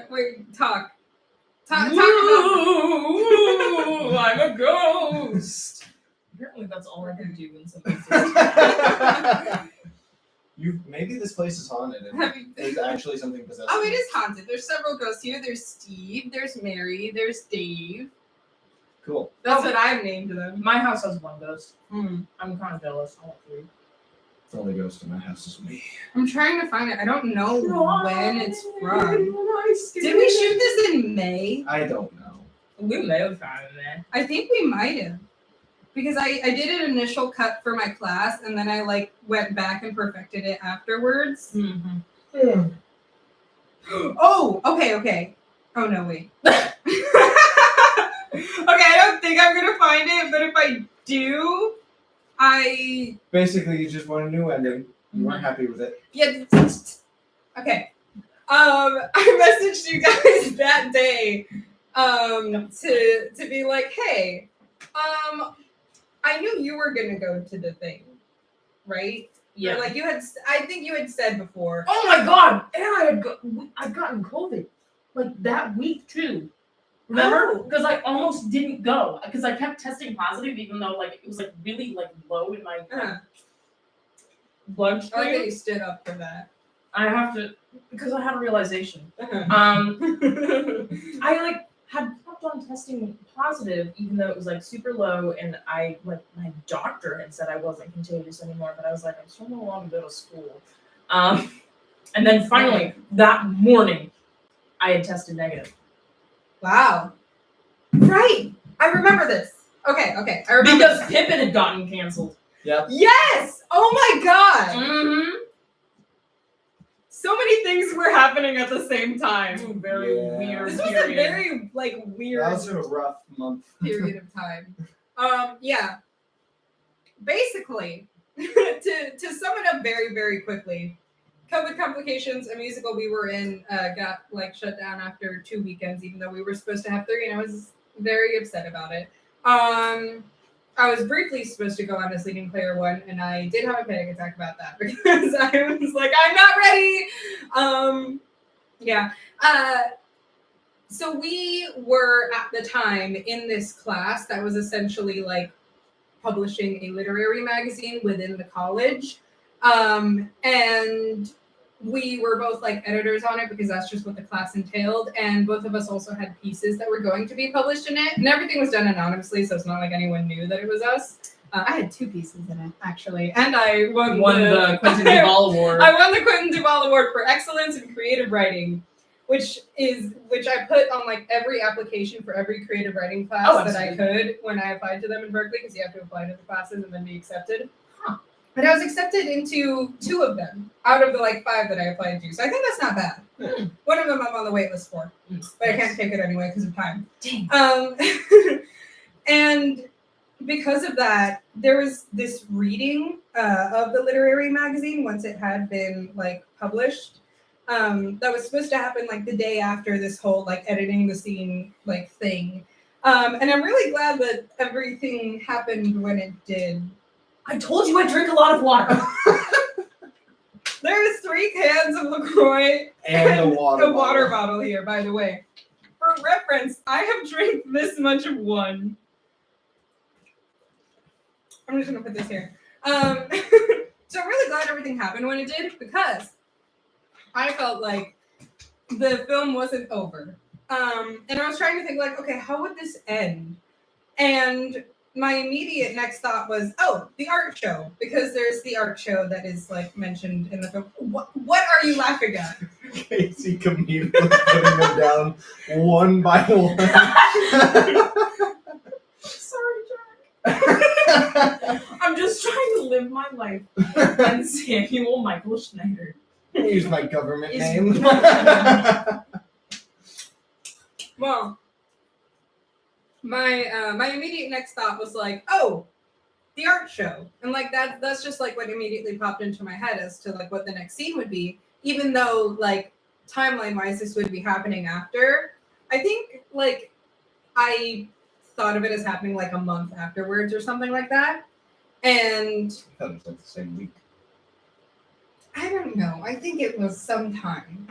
Wait, talk about Ooh, I'm a ghost. Apparently that's all I can do when somebody says Maybe this place is haunted and Have you- there's actually something possessed. Oh, it is haunted. There's several ghosts here. There's Steve, there's Mary, there's Dave. Cool. That's what I've named them. my house has one ghost. Hmm. I'm kind of jealous. I want three. The only ghost in my house is me. I'm trying to find it. I don't know when it's from. Did we shoot this in May? I don't know. We may have found it there. I think we might have. Because I did an initial cut for my class and then I like went back and perfected it afterwards. Mm-hmm. Oh, okay. Oh no, wait. Okay, I don't think I'm gonna find it, but if I do, Basically, you just want a new ending. You weren't happy with it. yeah. Okay. I messaged you guys that day, to be like, hey, I knew you were gonna go to the thing, right? Yeah. Or, like you had, I think you had said before. Oh my god! And I'd gotten COVID like that week too. Remember? Oh. Because I almost didn't go because I kept testing positive, even though like it was like really like low in my bloodstream. I like that you stood up for that. I have to because I had a realization. Uh-huh. I like had kept on testing positive, even though it was like super low, and I like my doctor had said I wasn't contagious anymore, but I was like, I still no longer go to school. And then finally that morning, I had tested negative. Wow. Right. I remember this. Okay. I remember. Because Pippin had gotten canceled. Yep. Yes! Oh my god! Mm-hmm. So many things were happening at the same time. Very Yeah. weird. This was a period. very weird That was a rough month. period of time. Yeah. Basically, to sum it up very, very quickly, COVID complications, a musical we were in, got shut down after 2 weekends, even though we were supposed to have 3, and I was very upset about it. I was briefly supposed to go on as leading player 1, and I did have a panic attack about that because I was like, I'm not ready. Yeah. So we were at the time in this class that was essentially publishing a literary magazine within the college. And we were both editors on it because that's just what the class entailed. And both of us also had pieces that were going to be published in it. And everything was done anonymously, so it's not like anyone knew that it was us. I had 2 pieces in it, actually. And I won the Quentin Duval Award. I won the Quentin Duval Award for Excellence in Creative Writing, which I put on every application for every creative writing class that I could when I applied to them in Berkeley, because you have to apply to the classes and then be accepted. And I was accepted into 2 of them out of the 5 that I applied to. So I think that's not bad. One of them I'm on the wait list for, but I can't take it anyway because of time. Dang. And because of that, there was this reading of the literary magazine once it had been published. That was supposed to happen the day after this whole editing the scene thing. And I'm really glad that everything happened when it did. I told you I drink a lot of water. There's 3 cans of LaCroix And a water bottle here, by the way. For reference, I have drank this much of one. I'm just gonna put this here. So I'm really glad everything happened when it did, because I felt like the film wasn't over. And I was trying to think okay, how would this end? And my immediate next thought was, the art show, because there's the art show that is mentioned in the film. What are you laughing at? Casey immediately putting them down one by one. Sorry, Jack. I'm just trying to live my life. And Samuel Michael Schneider. Use my government Is- name. Well, my immediate next thought was the art show, and that's just what immediately popped into my head as to what the next scene would be, even though timeline wise this would be happening after. I think I thought of it as happening a month afterwards or something like that, and I thought it was the same week. I don't know. I think it was some time.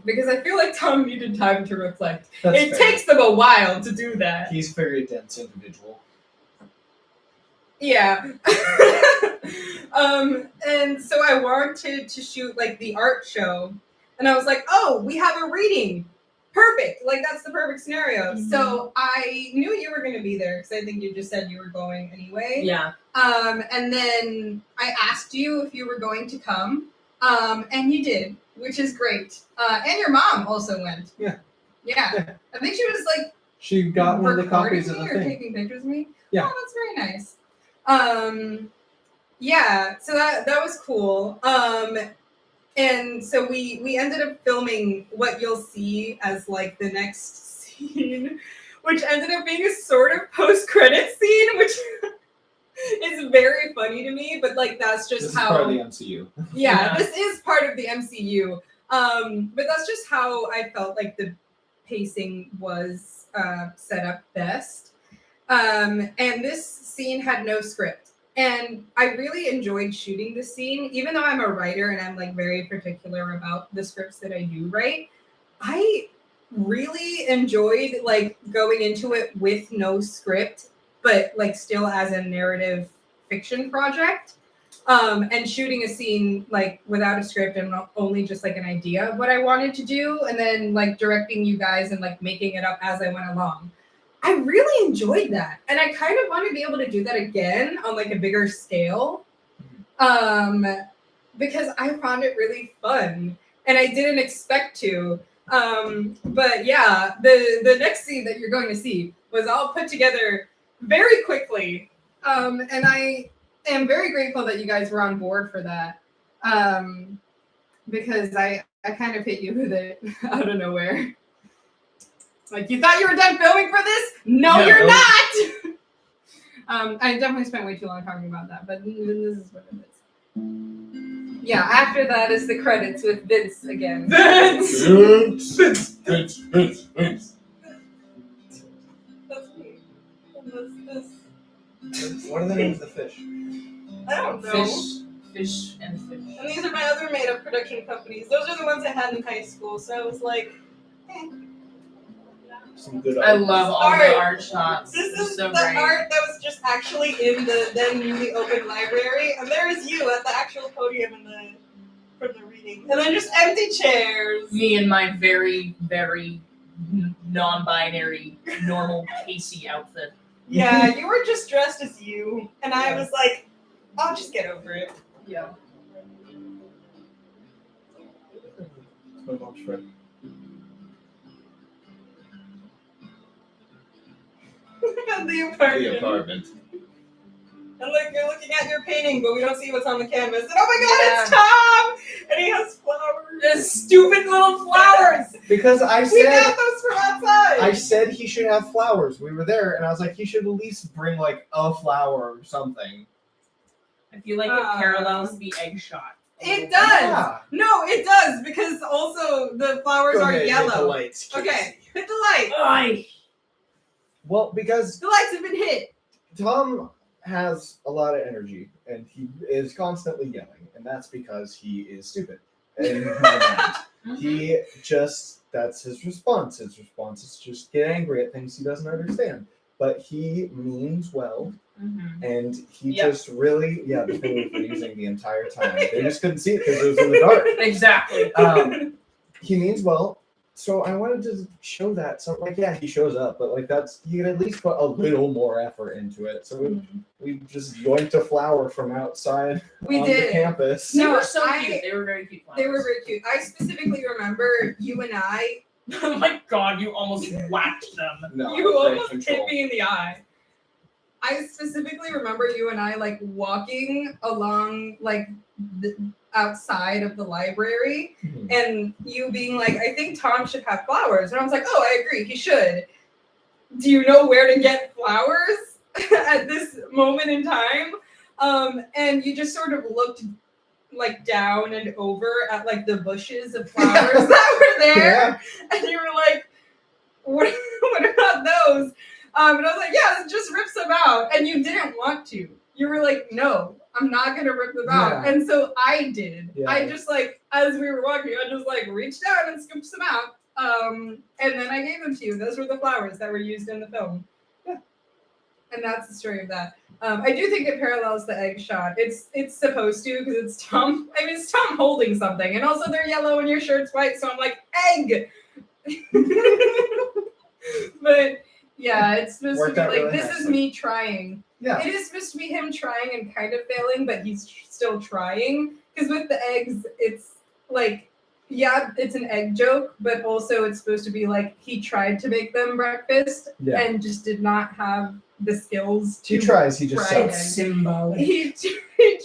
Because I feel like Tom needed time to reflect. It takes them a while to do that. He's a very dense individual. Yeah. And so I wanted to shoot the art show, and I was like, we have a reading. Perfect. That's the perfect scenario. Mm-hmm. So I knew you were going to be there because I think you just said you were going anyway. Yeah. And then I asked you if you were going to come, and you did, which is great. And your mom also went. Yeah. Yeah. I think she was She got one of the recording copies of the me or thing. taking pictures of me. Yeah. Oh, that's very nice. Yeah, so that was cool. And so we ended up filming what you'll see as the next scene, which ended up being a sort of post-credit scene, which is very funny to me, but that's just This is how part of the MCU. yeah, this is part of the MCU. But that's just how I felt the pacing was set up best. And this scene had no script. And I really enjoyed shooting this scene, even though I'm a writer and I'm very particular about the scripts that I do write. I really enjoyed going into it with no script, but still as a narrative fiction project. And shooting a scene without a script and only just an idea of what I wanted to do, and then directing you guys and making it up as I went along. I really enjoyed that, and I kind of want to be able to do that again on a bigger scale, because I found it really fun, and I didn't expect to. But yeah, the next scene that you're going to see was all put together very quickly. And I am very grateful that you guys were on board for that. Because I kind of hit you with it out of nowhere. Like, you thought you were done filming for this? No, you're not! I definitely spent way too long talking about that, but this is what it is. Yeah, after that is the credits with Vince again. Vince! That's me. And this. What are the names of the fish? I don't know. Fish and fish. And these are my other made-up production companies. Those are the ones I had in high school, so I was like, Some good I art. love all the art shots. this They're is so the great. art that was just actually in the then newly open library, and there is you at the actual podium for the reading. And then just empty chairs. Me and my very, very non-binary, normal Casey outfit. Yeah, you were just dressed as you, and I was like, I'll just get over it. Yeah. It's my mom's friend. At the apartment. The apartment. And like you're looking at your painting, but we don't see what's on the canvas. And oh my god, it's Tom! And he has flowers. This stupid little flowers! Because I We said got those from outside. I said he should have flowers. We were there, and I was like, he should at least bring like a flower or something. I feel like it parallels the egg shot. It does. Yeah. No, it does, because also the flowers Go are ahead, hit the yellow. lights, Casey. Okay, hit the light. Ay. Well, because The lights have been hit. Tom has a lot of energy, and he is constantly yelling, and that's because he is stupid. And he that's his response. His response is just get angry at things he doesn't understand. But he means well, and he just really, the thing we've been using the entire time. They just couldn't see it because it was in the dark. Exactly. He means well, so I wanted to show that. So like, he shows up, but like you can at least put a little more effort into it. So we just yoinked a flower from outside We on did. the campus. They No, were so I- cute. They were very cute flowers. They were very cute. I specifically remember you and I. Oh my god, you almost whacked them. No, You great almost control. hit me in the eye. I specifically remember you and I like walking along like the outside of the library, Mhm. and you being like, I think Tom should have flowers. And I was like, oh, I agree, he should. Do you know where to get flowers at this moment in time? And you just sort of looked like down and over at like the bushes of flowers that were there. Yeah. And you were like, what about those? And I was like, yeah, just rip some out. And you didn't want to. You were like, no, I'm not going to rip them out. Yeah. And so I did. Yeah. I just like, as we were walking, I just like reached down and scooped some out. And then I gave them to you. Those were the flowers that were used in the film. Yeah. And that's the story of that. I do think it parallels the egg shot. It's supposed to, because it's Tom. I mean, it's Tom holding something. And also they're yellow and your shirt's white. So I'm like, egg. But yeah, it's supposed Worked to be out like, really this is nicely. me trying. Yeah. It is supposed to be him trying and kind of failing, but he's still trying. Because with the eggs, it's like, yeah, it's an egg joke, but also it's supposed to be like he tried to make them breakfast Yeah. and just did not have the skills to. He tries, he just Right. sucks. Symbolic. He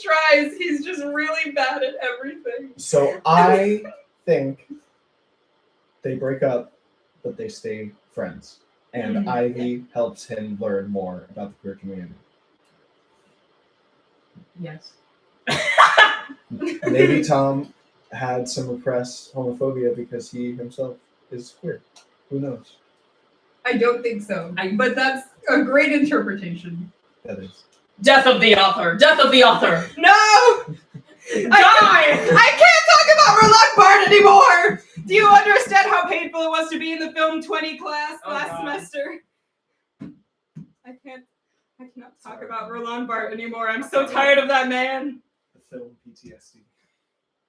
tries. He's just really bad at everything. So I think they break up, but they stay friends. And Mhm. Ivy helps him learn more about the queer community. Yes. Maybe Tom had some repressed homophobia because he himself is queer. Who knows? I don't think so. But that's a great interpretation. That is. Death of the author. Death of the author. No! Die! I can't talk about Merrelle Bart anymore! Do you understand how painful it was to be in the film 20 class Oh, last God. semester? I cannot talk Sorry. about Roland Bart anymore. I'm so tired of that man. The film PTSD.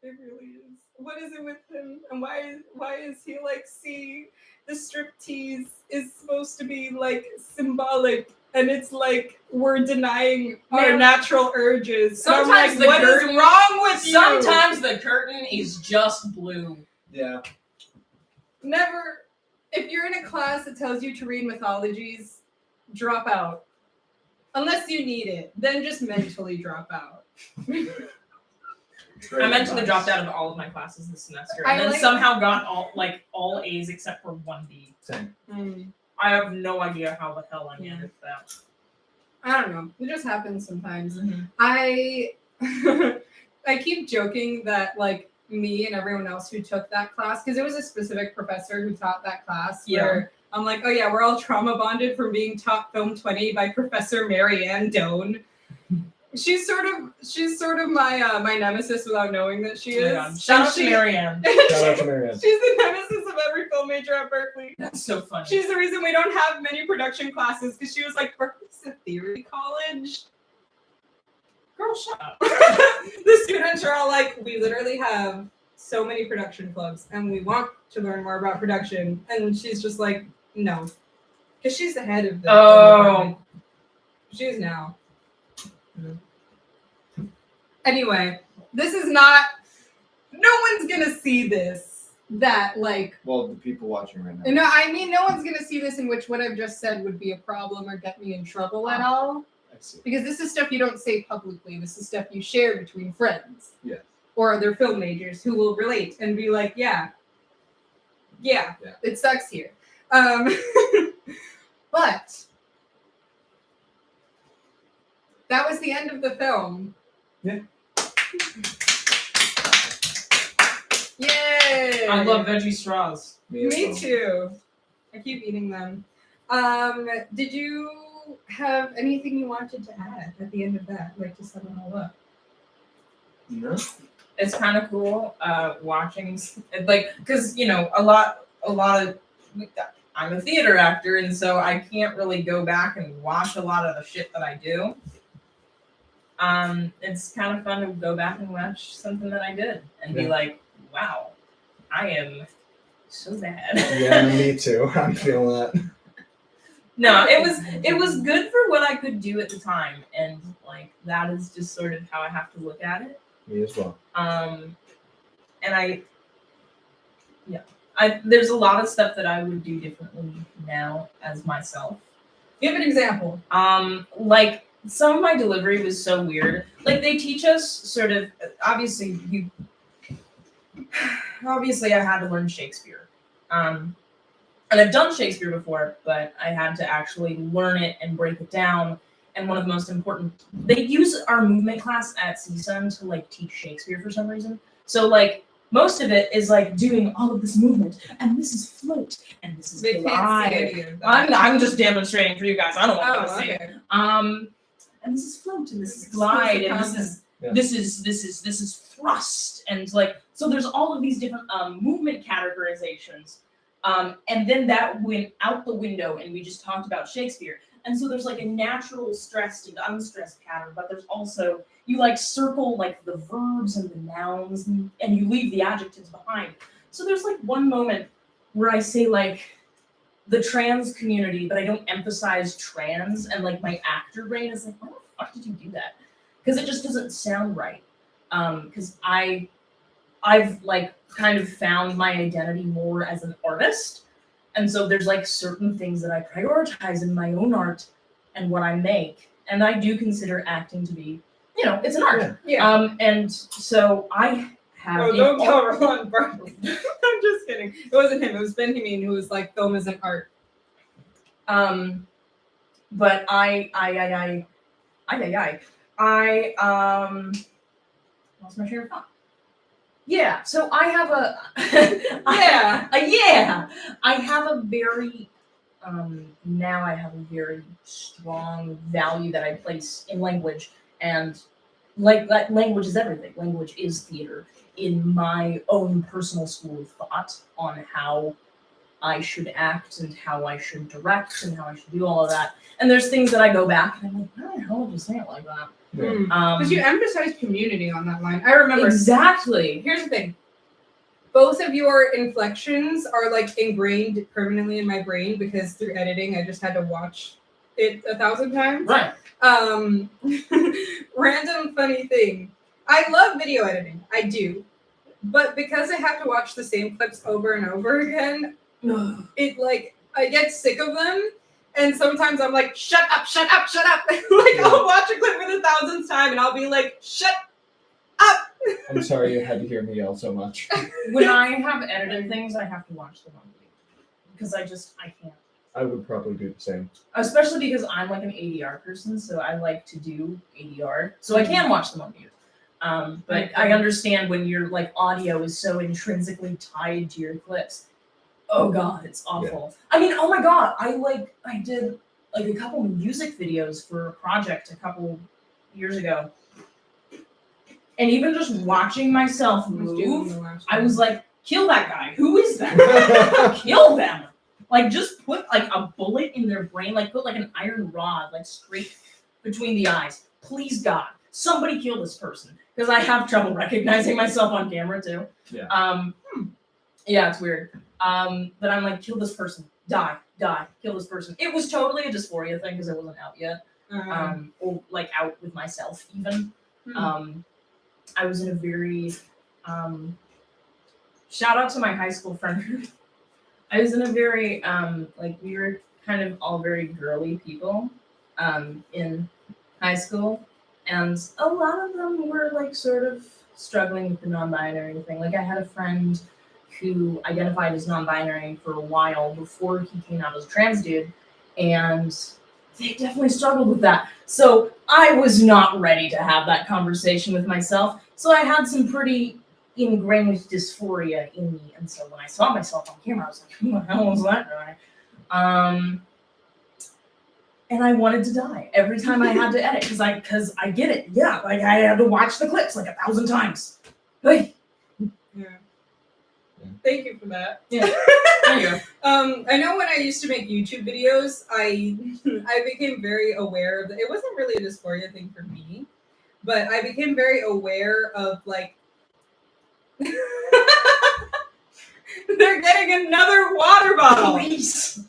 It really is. What is it with him? And why is he like, see, the striptease is supposed to be like symbolic, and it's like we're denying our Man, natural urges. And I'm sometimes like, the what is curtain- wrong with you? Sometimes the curtain is just blue. Yeah. Never. If you're in a class that tells you to read mythologies, drop out. Unless you need it, then just mentally drop out. I mentally dropped out of all of my classes this semester, and I then like- somehow got all A's except for 1B. Same. I have no idea how the hell I managed that. I don't know. It just happens sometimes. Mm-hmm. I I keep joking that like me and everyone else who took that class, because it was a specific professor who taught that class, where I'm like, oh yeah, we're all trauma bonded from being taught Film 20 by Professor Mary Ann Doan. She's sort of my my nemesis without knowing that she is. Shout out to Marianne. Shout out to Marianne. She's the nemesis of every film major at Berkeley. That's so funny. She's the reason we don't have many production classes, because she was like, Berkeley's a theory college. Girl, shut up. The students are all like, we literally have so many production clubs and we want to learn more about production. And she's just like, no. Because she's the head of the department. She is now. Anyway, this is not, no one's gonna see this. That like, Well, the people watching right now. no, I mean, no one's gonna see this in which what I've just said would be a problem or get me in trouble at all. I see. Because this is stuff you don't say publicly. This is stuff you share between friends. Yes. Or other film majors who will relate and be like, yeah, it sucks here. But that was the end of the film. Yeah. Yay! I love veggie straws. as Me well. too. I keep eating them. Did you have anything you wanted to add at the end of that, like to sum it all up? No. It's kind of cool watching, like, because a lot of I'm a theater actor, and so I can't really go back and watch a lot of the shit that I do. It's kind of fun to go back and watch something that I did and be like, wow, I am so bad. Yeah, me too. I'm feeling that. No, it was good for what I could do at the time, and like that is just sort of how I have to look at it. Me as well. And there's a lot of stuff that I would do differently now as myself. Give an example. Like some of my delivery was so weird. Like they teach us sort of obviously I had to learn Shakespeare. And I've done Shakespeare before, but I had to actually learn it and break it down. And one of the most important, they use our movement class at CSUN to like teach Shakespeare for some reason. So like most of it is like doing all of this movement, and this is float, and this is They can't see glide. any of that. I'm just demonstrating for you guys. I don't want to see. okay. And this is float, and this is glide, and this is thrust, and like so. There's all of these different movement categorizations, and then that went out the window, and we just talked about Shakespeare. And so there's like a natural stressed and unstressed pattern, but there's also you like circle like the verbs and the nouns, and you leave the adjectives behind. So there's like one moment where I say like the trans community, but I don't emphasize trans, and like my actor brain is like, why the fuck did you do that? Because it just doesn't sound right. Because I've like kind of found my identity more as an artist. And so there's like certain things that I prioritize in my own art and what I make. And I do consider acting to be, it's an art. Yeah. And so I have. Oh, don't tell Roland Bartley. I'm just kidding. It wasn't him. It was Benjamin who was like, film isn't art. But I lost my train of thought. Yeah, so I have I have a very now I have a very strong value that I place in language, and like that language is everything. Language is theater in my own personal school of thought on how I should act and how I should direct and how I should do all of that. And there's things that I go back and I'm like, why the hell did you say it like that? Because you emphasize community on that line. I remember. Exactly. Here's the thing. Both of your inflections are like ingrained permanently in my brain because through editing, I just had to watch it 1,000 times. Right. Random funny thing. I love video editing. I do. But because I have to watch the same clips over and over again, it like I get sick of them. And sometimes I'm like, shut up, shut up, shut up. Like, I'll watch a clip for the 1000th time and I'll be like, shut up. I'm sorry you had to hear me yell so much. When I have edited things, I have to watch them on mute because I can't. I would probably do the same. Especially because I'm like an ADR person, so I like to do ADR, so I can watch them on mute. But I understand when your like audio is so intrinsically tied to your clips. Oh god, it's awful. I mean, oh my god, I did like a couple music videos for a project a couple years ago. And even just watching myself move, I was like, kill that guy. Who is that? Kill them. Like, just put like a bullet in their brain, like put like an iron rod like straight between the eyes. Please God, somebody kill this person. Because I have trouble recognizing myself on camera too. Yeah. Yeah, it's weird. But I'm like, kill this person. Die, kill this person. It was totally a dysphoria thing because it wasn't out yet. Or like out with myself even. I was in a very shout out to my high school friend group. I was in a very like we were kind of all very girly people in high school, and a lot of them were like sort of struggling with the non-binary thing. Like I had a friend who identified as non-binary for a while before he came out as a trans dude, and they definitely struggled with that. So I was not ready to have that conversation with myself. So I had some pretty ingrained dysphoria in me. And so when I saw myself on camera, I was like, who the hell was that guy? And I wanted to die every time I had to edit because I get it. Yeah, like I had to watch the clips like 1,000 times. Like, yeah. Thank you for that. Yeah. There you go. I know when I used to make YouTube videos, I became very aware of it wasn't really a dysphoria thing for me, but I became very aware of like they're getting another water bottle. Please.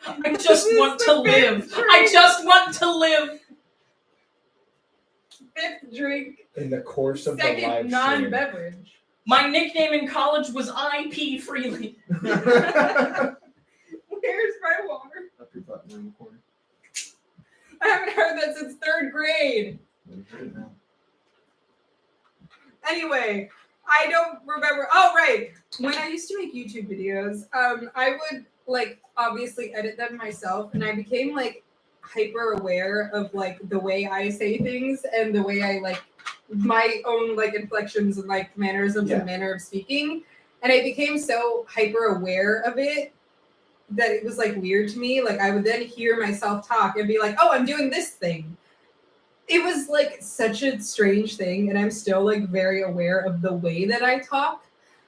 I just want to live. I just want to live. Fifth drink. In the course of the Second live stream. non-beverage. My nickname in college was I pee freely. Where's my water? Up your button in the corner. I haven't heard that since 3rd grade. You've heard it now. Anyway, I don't remember. Oh, right. When I used to make YouTube videos, I would like obviously edit them myself, and I became like hyper aware of like the way I say things and the way I like my own like inflections and like mannerisms and manner of speaking. And I became so hyper aware of it that it was like weird to me. Like I would then hear myself talk and be like, oh, I'm doing this thing. It was like such a strange thing, and I'm still like very aware of the way that I talk,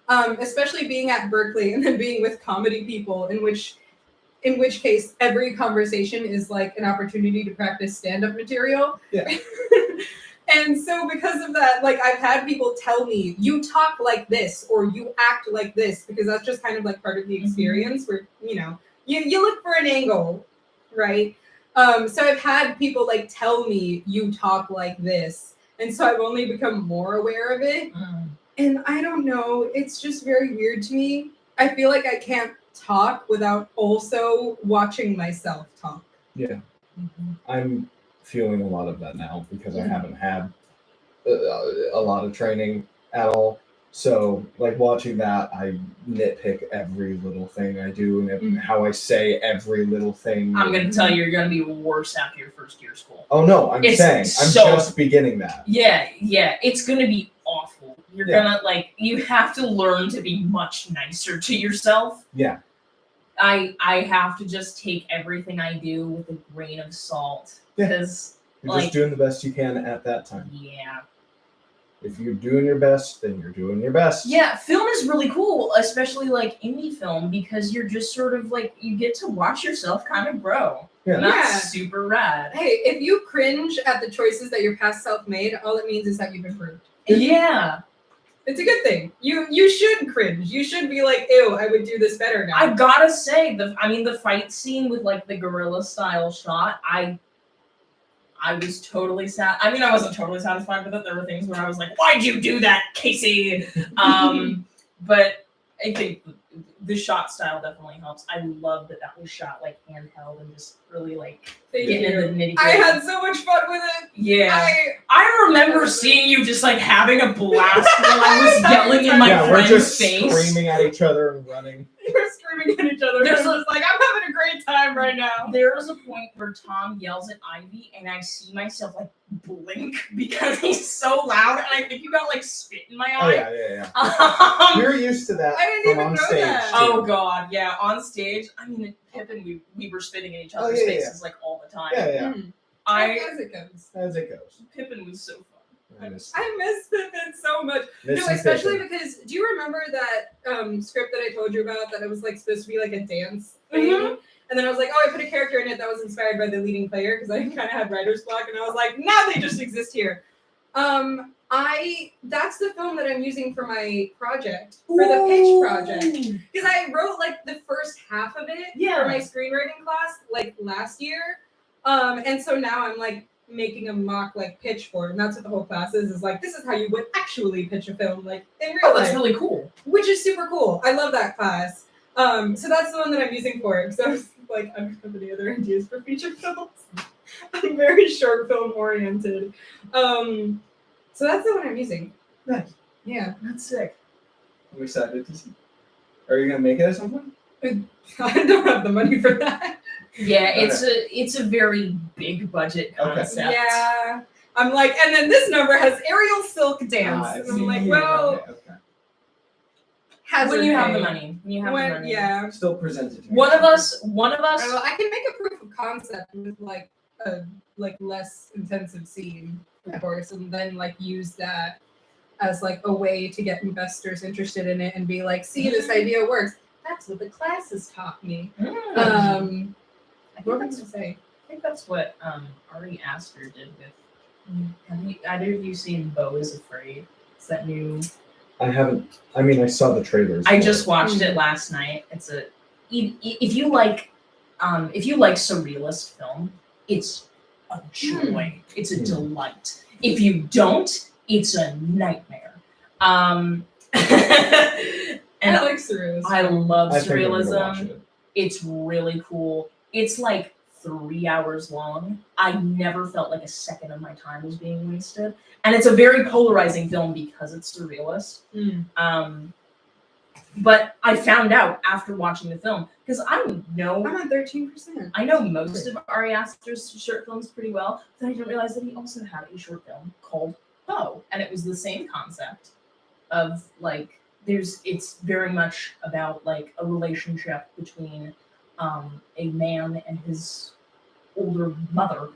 especially being at Berkeley and then being with comedy people, in which case every conversation is like an opportunity to practice stand-up material. Yeah. And so because of that, like I've had people tell me, you talk like this or you act like this, because that's just kind of like part of the experience where, you know, you look for an angle, right? So I've had people like tell me you talk like this. And so I've only become more aware of it. And I don't know, it's just very weird to me. I feel like I can't talk without also watching myself talk. Yeah. I'm feeling a lot of that now because I haven't had a lot of training at all. So, like, watching that, I nitpick every little thing I do and how I say every little thing. I'm going to tell you, you're going to be worse after your first year of school. Oh, no, I'm saying. I'm just beginning that. Yeah, it's going to be awful. You're going to, like, you have to learn to be much nicer to yourself. Yeah. I have to just take everything I do with a grain of salt. Because, You're just doing the best you can at that time. Yeah. If you're doing your best, then you're doing your best. Yeah, film is really cool, especially like indie film, because you're just sort of like, you get to watch yourself kind of grow. Yeah. And that's super rad. Hey, if you cringe at the choices that your past self made, all it means is that you've improved. Yeah. It's a good thing. You should cringe. You should be like, ew, I would do this better now. I gotta say, the fight scene with like the guerrilla style shot, I was totally sad. I mean, I wasn't totally satisfied with it. There were things where I was like, why'd you do that, Casey? But I think the shot style definitely helps. I love that was shot like handheld and just really like Thank getting you. into the nitty I gritty. had so much fun with it. Yeah. I remember seeing you just like having a blast while I was yelling in my Yeah, we're friend's just face. screaming at each other and running. You're screaming at each other. There's There's just like, I'm having a great time right now. There was a point where Tom yells at Ivy, and I see myself like blink because he's so loud, and I think you got like spit in my Oh eye. yeah. We're used to that I didn't from even on know stage. that. too. Oh god, yeah, on stage. I mean, Pip and we were spitting in each Oh, other's yeah, faces like all the time. Yeah. As it goes. As it goes. Pippin was so fun. I miss I miss Pippin so much. Miss No, you, especially Pippin. because do you remember that script that I told you about that it was like supposed to be like a dance thing? Mhm. And then I was like, oh, I put a character in it that was inspired by the leading player because I kind of had writer's block, and I was like, now they just exist here. That's the film that I'm using for my project, for the pitch project. Because I wrote like the first half of it for my screenwriting class like last year. And so now I'm like making a mock like pitch for it. And that's what the whole class is like, this is how you would actually pitch a film like in real Oh, life. that's really cool. Which is super cool. I love that class. So that's the one that I'm using for it. So I was like, I don't have any other ideas for feature films. I'm very short film oriented. So that's the one I'm using. Nice. Yeah. That's sick. I'm excited to see. Are you gonna make it at some point? I don't have the money for that. Yeah, it's a very big budget Okay. concept. Yeah. I'm like, and then this number has aerial silk dance. I and I'm see. like, well, Okay. hazard When you have pay. the money. When you have the money. Yeah. Still presented to me. One of us Well, I can make a proof of concept with like a less intensive scene, of course, and then like use that as like a way to get investors interested in it and be like, see, this idea works. That's what the classes taught me. What was I say? I think that's what Ari Aster did with. Have either of you seen Beau is Afraid? It's that new. I haven't. I mean, I saw the trailers. I for just it. watched it last night. It's a. If you like surrealist film, it's a joy. It's a delight. If you don't, it's a nightmare. And I like surrealism. I love I think I'm gonna watch surrealism. it. It's really cool. It's like 3 hours long. I never felt like a second of my time was being wasted. And it's a very polarizing film because it's surrealist. But I found out after watching the film, because I don't know. I'm at 13%. I know most of Ari Aster's short films pretty well, but I didn't realize that he also had a short film called Beau. And it was the same concept of like, it's very much about like a relationship between a man and his older mother.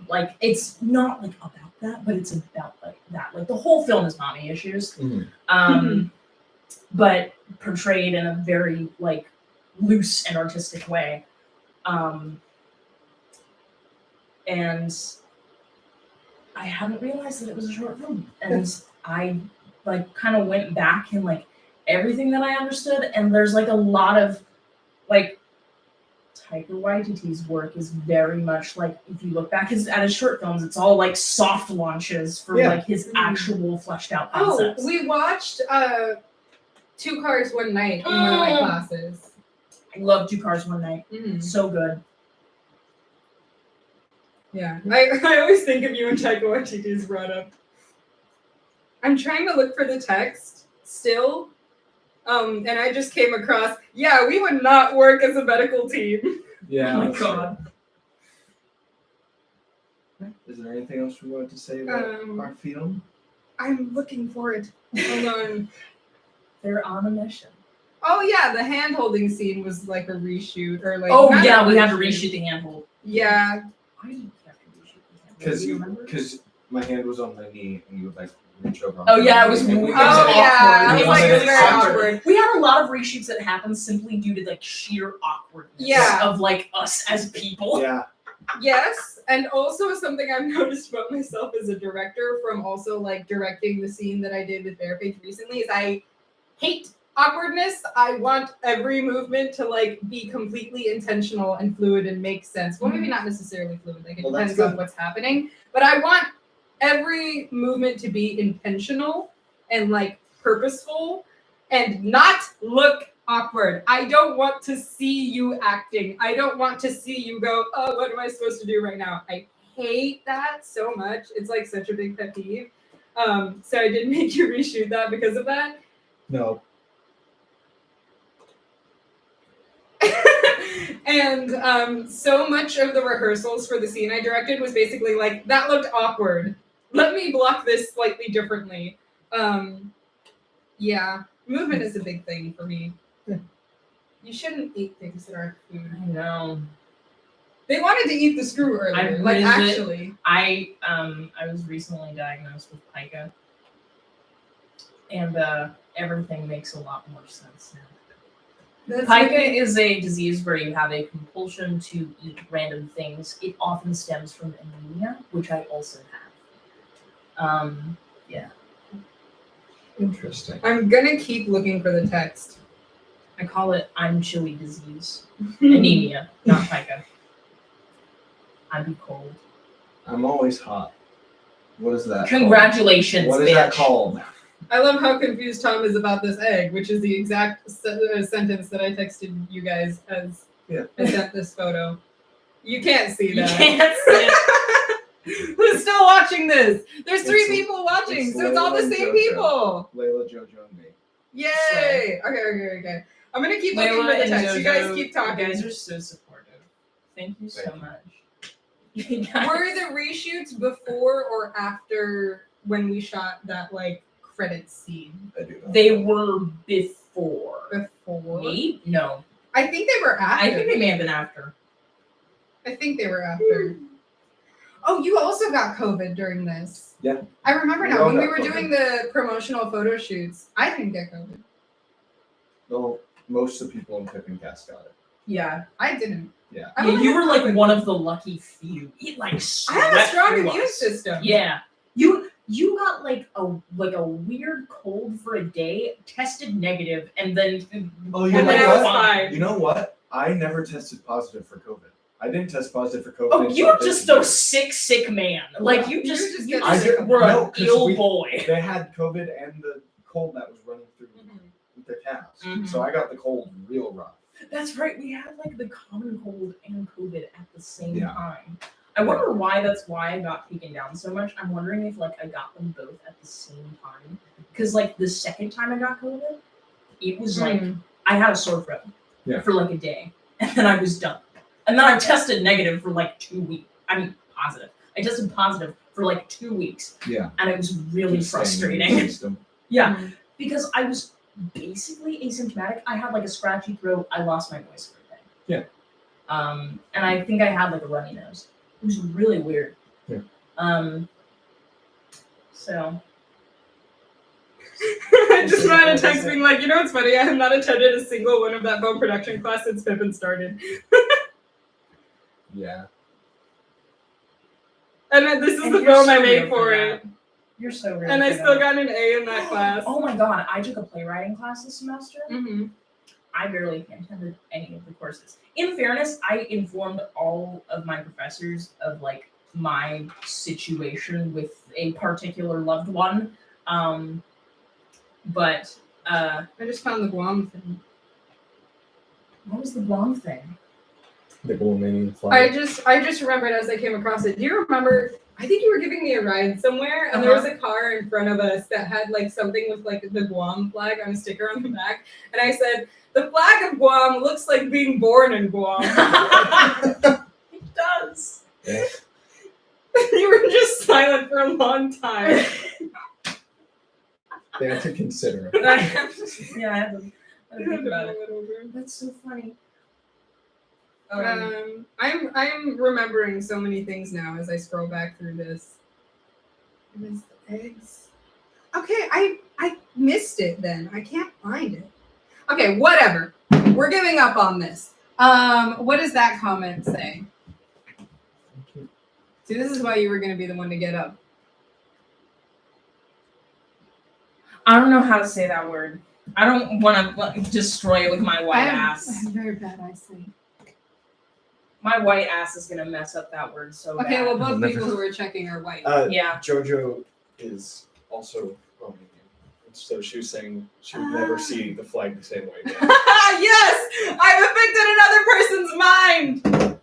Like it's not like about that, but it's about like that. Like the whole film is mommy issues. But portrayed in a very like loose and artistic way. And I hadn't realized that it was a short film. And I like kind of went back and like everything that I understood. And there's like a lot of like Taika Waititi's work is very much like, if you look back at his short films, it's all like soft launches for like his actual fleshed out concepts. Oh, we watched Two Cars One Night in one of my classes. I love Two Cars One Night. So good. Yeah, I always think of you when Taika Waititi's brought up. I'm trying to look for the text still, and I just came across, yeah, we would not work as a medical team. Yeah. Oh my god. Is there anything else we wanted to say about our film? I'm looking for it. Hold on. They're on a mission. Oh yeah, the hand holding scene was like a reshoot or like. Oh not yeah, a we had to reshoot the handhold. Yeah. Why did you have to reshoot the handhold? Do you remember? Because my hand was on my knee and you would like reach over. Oh yeah, it was. And It we- was Oh awkward. yeah, It I was was like, it was very center. awkward. We had a lot of reshoots that happened simply due to like sheer awkwardness Yeah. of like us as people. Yeah. Yes, and also something I've noticed about myself as a director from also like directing the scene that I did with Bearpage recently is I hate awkwardness. I want every movement to like be completely intentional and fluid and make sense. Well, maybe not necessarily fluid, like it Well, that's depends on good. what's happening. But I want every movement to be intentional and like purposeful and not look awkward. I don't want to see you acting. I don't want to see you go, oh, what am I supposed to do right now? I hate that so much. It's like such a big pet peeve. So I did make you reshoot that because of that. No. And so much of the rehearsals for the scene I directed was basically like, that looked awkward. Let me block this slightly differently. Yeah, movement is a big thing for me. You shouldn't eat things that aren't food. I know. They wanted to eat the screw earlier. Like, actually. I was recently diagnosed with pica, and everything makes a lot more sense now. Pica is a disease where you have a compulsion to eat random things. It often stems from anemia, which I also have. Yeah. Interesting. I'm gonna keep looking for the text. I call it I'm chilly disease. Anemia, not pica. I'd be cold. I'm always hot. What is that? Congratulations, Called? What is that called? I love how confused Tom is about this egg, which is the exact sentence that I texted you guys as I sent this photo. You can't see You that. can't see it. Who's still watching this? There's 3 It's- people watching, it's so it's all the Layla and same JoJo. people. Layla, JoJo, and me. Yay! Okay. I'm gonna keep looking for Layla the and text. You guys JoJo, keep talking. You guys are so supportive. Thank you so Thank you. much. You guys- Were the reshoots before or after when we shot that like credit scene? I do know. They were before. Before? Maybe? No. I think they were after. I think they may have been after. I think they were after. Oh, you also got COVID during this. Yeah. I remember We now all when we got were COVID. doing the promotional photo shoots. I didn't get COVID. Well, most of the people in Pip and Cas got it. Yeah, I didn't. Yeah. I Yeah, don't you have were like COVID. one of the lucky few. It like I have a swept strong through immune us. system. Yeah. You got like a weird cold for a day, tested negative, and then Oh, And then I was fine. You know what? I never tested positive for COVID. I didn't test positive for COVID. Oh, until you're this just year. a sick man. Like you You just just you get just sick. were No, an 'cause ill we- boy. They had COVID and the cold that was running through the cast. Mhm. So I got the cold real rough. That's right. We had like the common cold and COVID at the same Yeah. time. I wonder why that's why I got taken down so much. I'm wondering if like I got them both at the same time. Because like the second time I got COVID, it was like I had a sore throat for like a day, and then I was done. And then I tested negative for like 2 weeks. I mean positive. I tested positive for like 2 weeks. Yeah. And it was really Just staying in the frustrating. system. Yeah. Mhm. Because I was basically asymptomatic. I had like a scratchy throat. I lost my voice for a day. Yeah. And I think I had like a runny nose. It was really weird. Yeah. So. I just got a text being like, you know what's funny? I have not attended a single one of that film production class since Pippin started. Yeah. And then this is And the you're film I so made real for that. it. You're so real. And I for still that. got an A in that class. Oh my god! I took a playwriting class this semester. Mm-hmm. I barely attended any of the courses. In fairness, I informed all of my professors of like my situation with a particular loved one. But I just found the Guam thing. what was the blonde thing? The Goldmanian I fly. just remembered as I came across it. Do you remember? I think you were giving me a ride somewhere, and there was a car in front of us that had like something with like the Guam flag on a sticker on the back, and I said, "The flag of Guam looks like being born in Guam." It does. Yeah. You were just silent for a long time. They had to consider it. Yeah, I had to think about it. That's so funny. I'm remembering so many things now as I scroll back through this. It was the eggs. Okay, I missed it then. I can't find it. Okay, whatever. We're giving up on this. What does that comment say? See, this is why you were going to be the one to get up. I don't know how to say that word. I don't want to destroy it with my white I ass. have very bad eyesight. My white ass is gonna mess up that word so Okay, bad. well, both Never- people who are checking are white. Yeah. JoJo is also Romanian. so she was saying she would never see the flag the same way again. Yes, I've affected another person's mind.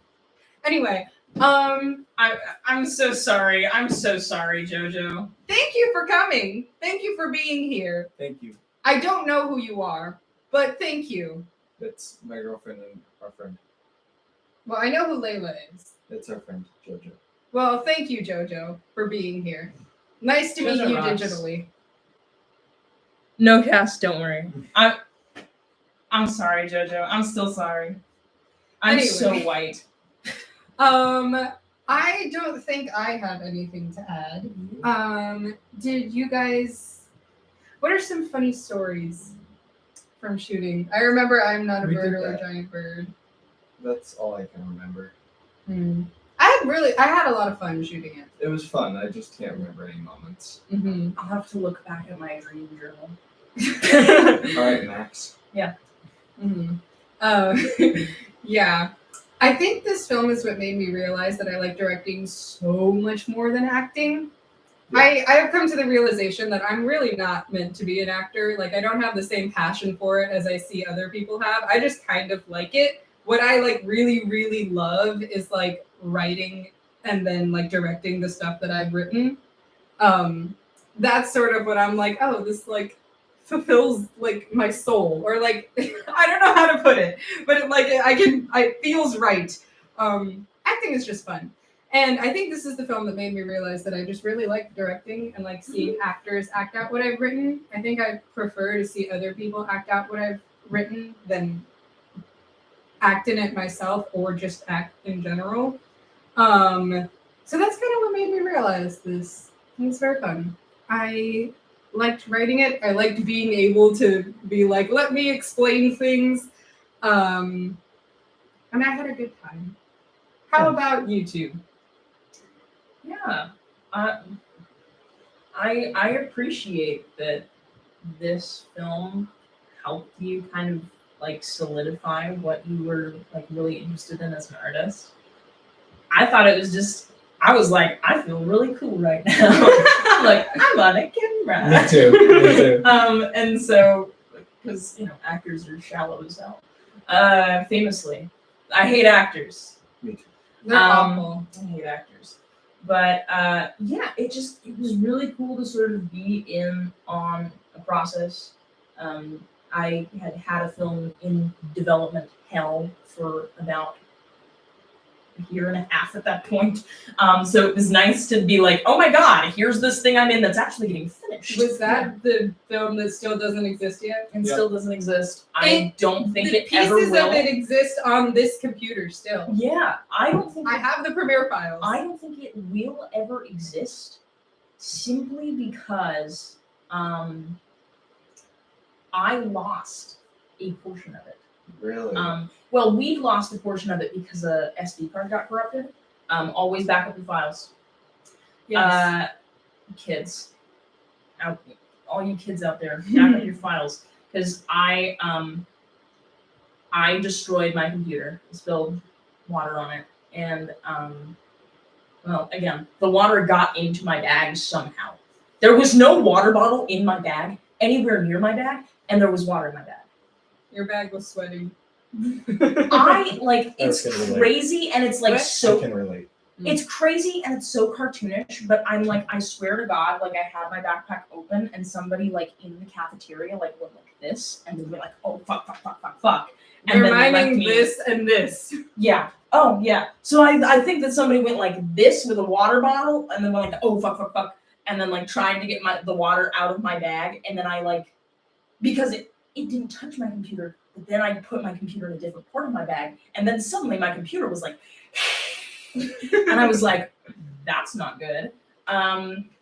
Anyway, I'm so sorry. I'm so sorry, Jojo. thank you for coming. Thank you for being here. Thank you. I don't know who you are, but thank you. That's my girlfriend and our friend. Well, I know who Layla is. That's our friend, Jojo. Well, thank you, Jojo, for being here. Nice to meet Jojo you rocks. digitally. No, Cass, don't worry. I'm sorry, Jojo. I'm still sorry. I'm Anyway. so white. I don't think I have anything to add. Did you guys? What are some funny stories from shooting? I remember I'm not a We bird did or a that. giant bird. That's all I can remember. I had a lot of fun shooting it. It was fun. I just can't remember any moments. Mm-hmm. I'll have to look back at my dream journal. All right, Max. Mm-hmm. Yeah. I think this film is what made me realize that I like directing so much more than acting. I have come to the realization that I'm really not meant to be an actor. Like, I don't have the same passion for it as I see other people have. I just kind of like it. What I like really, really love is like writing and then like directing the stuff that I've written. That's sort of what I'm like, oh, this like fulfills like my soul, or like I don't know how to put it, but it feels right. Acting is just fun. And I think this is the film that made me realize that I just really like directing and like seeing actors act out what I've written. I think I prefer to see other people act out what I've written than act in it myself or just act in general. So that's kind of what made me realize this. It was very fun. I liked writing it. I liked being able to be like, let me explain things. And I had a good time. How about you two? Yeah. I appreciate that this film helped you kind of like solidify what you were like really interested in as an artist. I thought it was just, I was like, I feel really cool right now. I'm like, I'm on a camera. Me too. Me too. And so, because actors are shallow as hell. Famously, I hate actors. Me too. They're awful. I hate actors. But yeah, it was really cool to sort of be in on a process. I had a film in development hell for about a year and a half at that point. So it was nice to be like, oh my god, here's this thing I'm in that's actually getting finished. Was that the film that still doesn't exist yet? And Yeah. still doesn't exist. I don't think the it ever pieces will. of it exist on this computer still. Yeah, I don't think I have the Premiere files. I don't think it will ever exist, simply because I lost a portion of it. Really? Well, we lost a portion of it because a SD card got corrupted. Always back up your files. Yes. Kids, all you kids out there, back up your files, because I destroyed my computer, spilled water on it, and well, again, the water got into my bag somehow. There was no water bottle in my bag, anywhere near my bag, and there was water in my bag. Your bag was sweating. It's can relate. crazy, and it's like What? I so. can relate. It's crazy and it's so cartoonish, but I'm like, I swear to God, like I had my backpack open and somebody like in the cafeteria like went like this and then went like, oh fuck. And You're then left miming me. this and this. Yeah. Oh yeah. So I think that somebody went like this with a water bottle and then went like, oh fuck, and then like trying to get the water out of my bag, and then I like, because it didn't touch my computer, but then I put my computer in a different part of my bag, and then suddenly my computer was like and I was like, that's not good.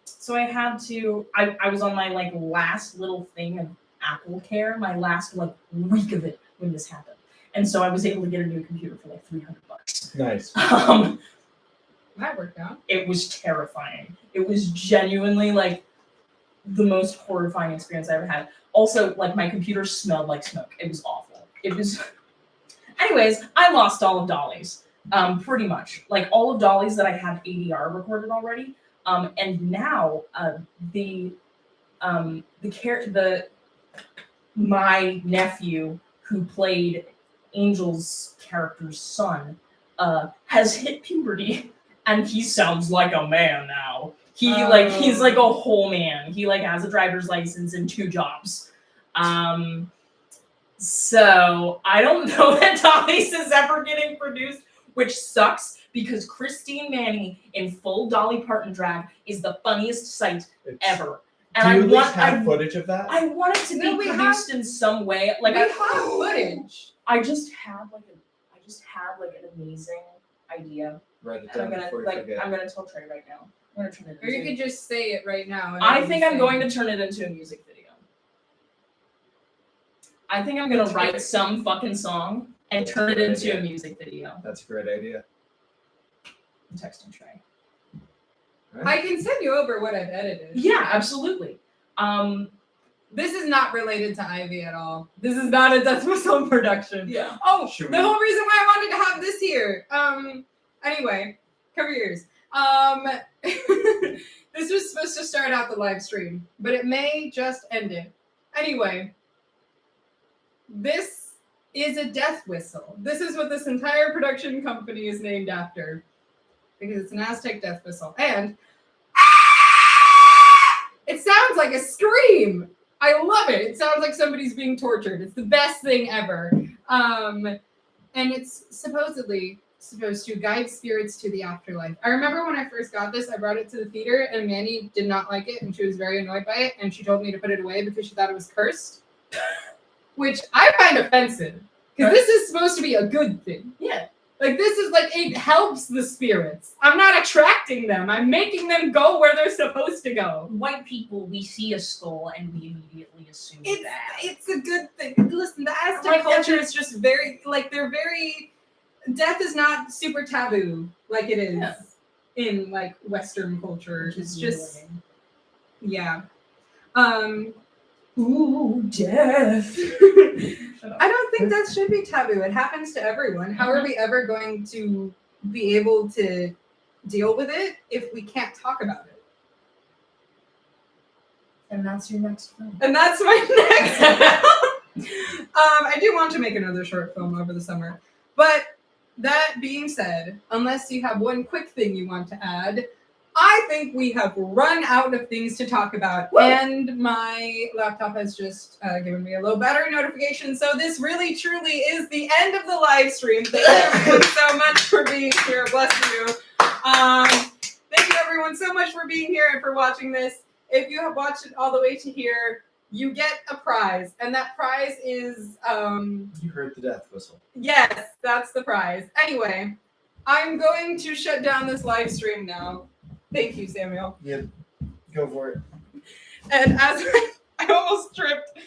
So I had to, I was on my like last little thing of Apple Care, my last like week of it when this happened. And so I was able to get a new computer for like $300. Nice. That worked out. It was terrifying. It was genuinely like the most horrifying experience I ever had. Also, like my computer smelled like smoke. It was awful. It was, anyways, I lost all of Dolly's. Pretty much, like all of Dolly's that I had ADR recorded already, and now the my nephew who played Angel's character's son has hit puberty and he sounds like a man now. He's like a whole man. He like has a driver's license and 2 jobs. So I don't know that Dolly's is ever getting produced, which sucks because Christine Manny in full Dolly Parton drag is the funniest sight ever. And Do you I at want least have footage of that? I want it to No, be we produced in some way. Like We have footage. I just have like an amazing idea. Write it And I'm down gonna before you forget. I'm gonna tell Trey right now. I'm gonna turn it Or you into could just say it right now. and I then think say I'm going to turn it into a music video. I think I'm gonna write some fucking song and turn it into a music video. That's a great idea. I'm texting Trey. I can send you over what I've edited. Yeah, absolutely. This is not related to Ivy at all. This is not a Deathwhistle production. Yeah. Oh, Should the we- whole reason why I wanted to have this here. Anyway, cover your ears. This was supposed to start out the live stream, but it may just end it. Anyway, this is a death whistle. This is what this entire production company is named after, because it's an Aztec death whistle, and it sounds like a scream. I love it. It sounds like somebody's being tortured. It's the best thing ever. And it's supposedly supposed to guide spirits to the afterlife. I remember when I first got this, I brought it to the theater and Manny did not like it and she was very annoyed by it and she told me to put it away because she thought it was cursed, which I find offensive because this is supposed to be a good thing. Yeah. Like, this is like, it helps the spirits. I'm not attracting them. I'm making them go where they're supposed to go. White people, we see a skull and we immediately assume that. It's a good thing. Listen, the Aztec culture is just very, like, they're very, death is not super taboo like it is in, like, Western culture. It's just, yeah. Ooh, death. I don't think that should be taboo. It happens to everyone. How are we ever going to be able to deal with it if we can't talk about it? And that's your next film. And that's my next film. I do want to make another short film over the summer. But that being said, unless you have one quick thing you want to add, I think we have run out of things to talk about. Woo! And my laptop has just given me a low battery notification. So this really, truly is the end of the live stream. Thank you everyone so much for being here. Bless you. Thank you everyone so much for being here and for watching this. If you have watched it all the way to here, you get a prize. And that prize is... You heard the death whistle. yes, that's the prize. Anyway, I'm going to shut down this live stream now. Thank you, Samuel. Yep. Go for it. And as I almost tripped,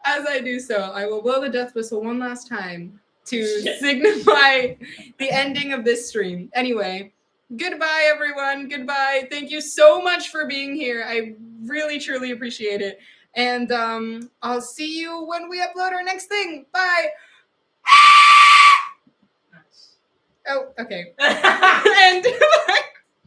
as I do so, I will blow the death whistle one last time to signify the ending of this stream. Anyway, goodbye, everyone. Goodbye. Thank you so much for being here. I really, truly appreciate it. And I'll see you when we upload our next thing. Bye. Nice. Oh, okay. And bye.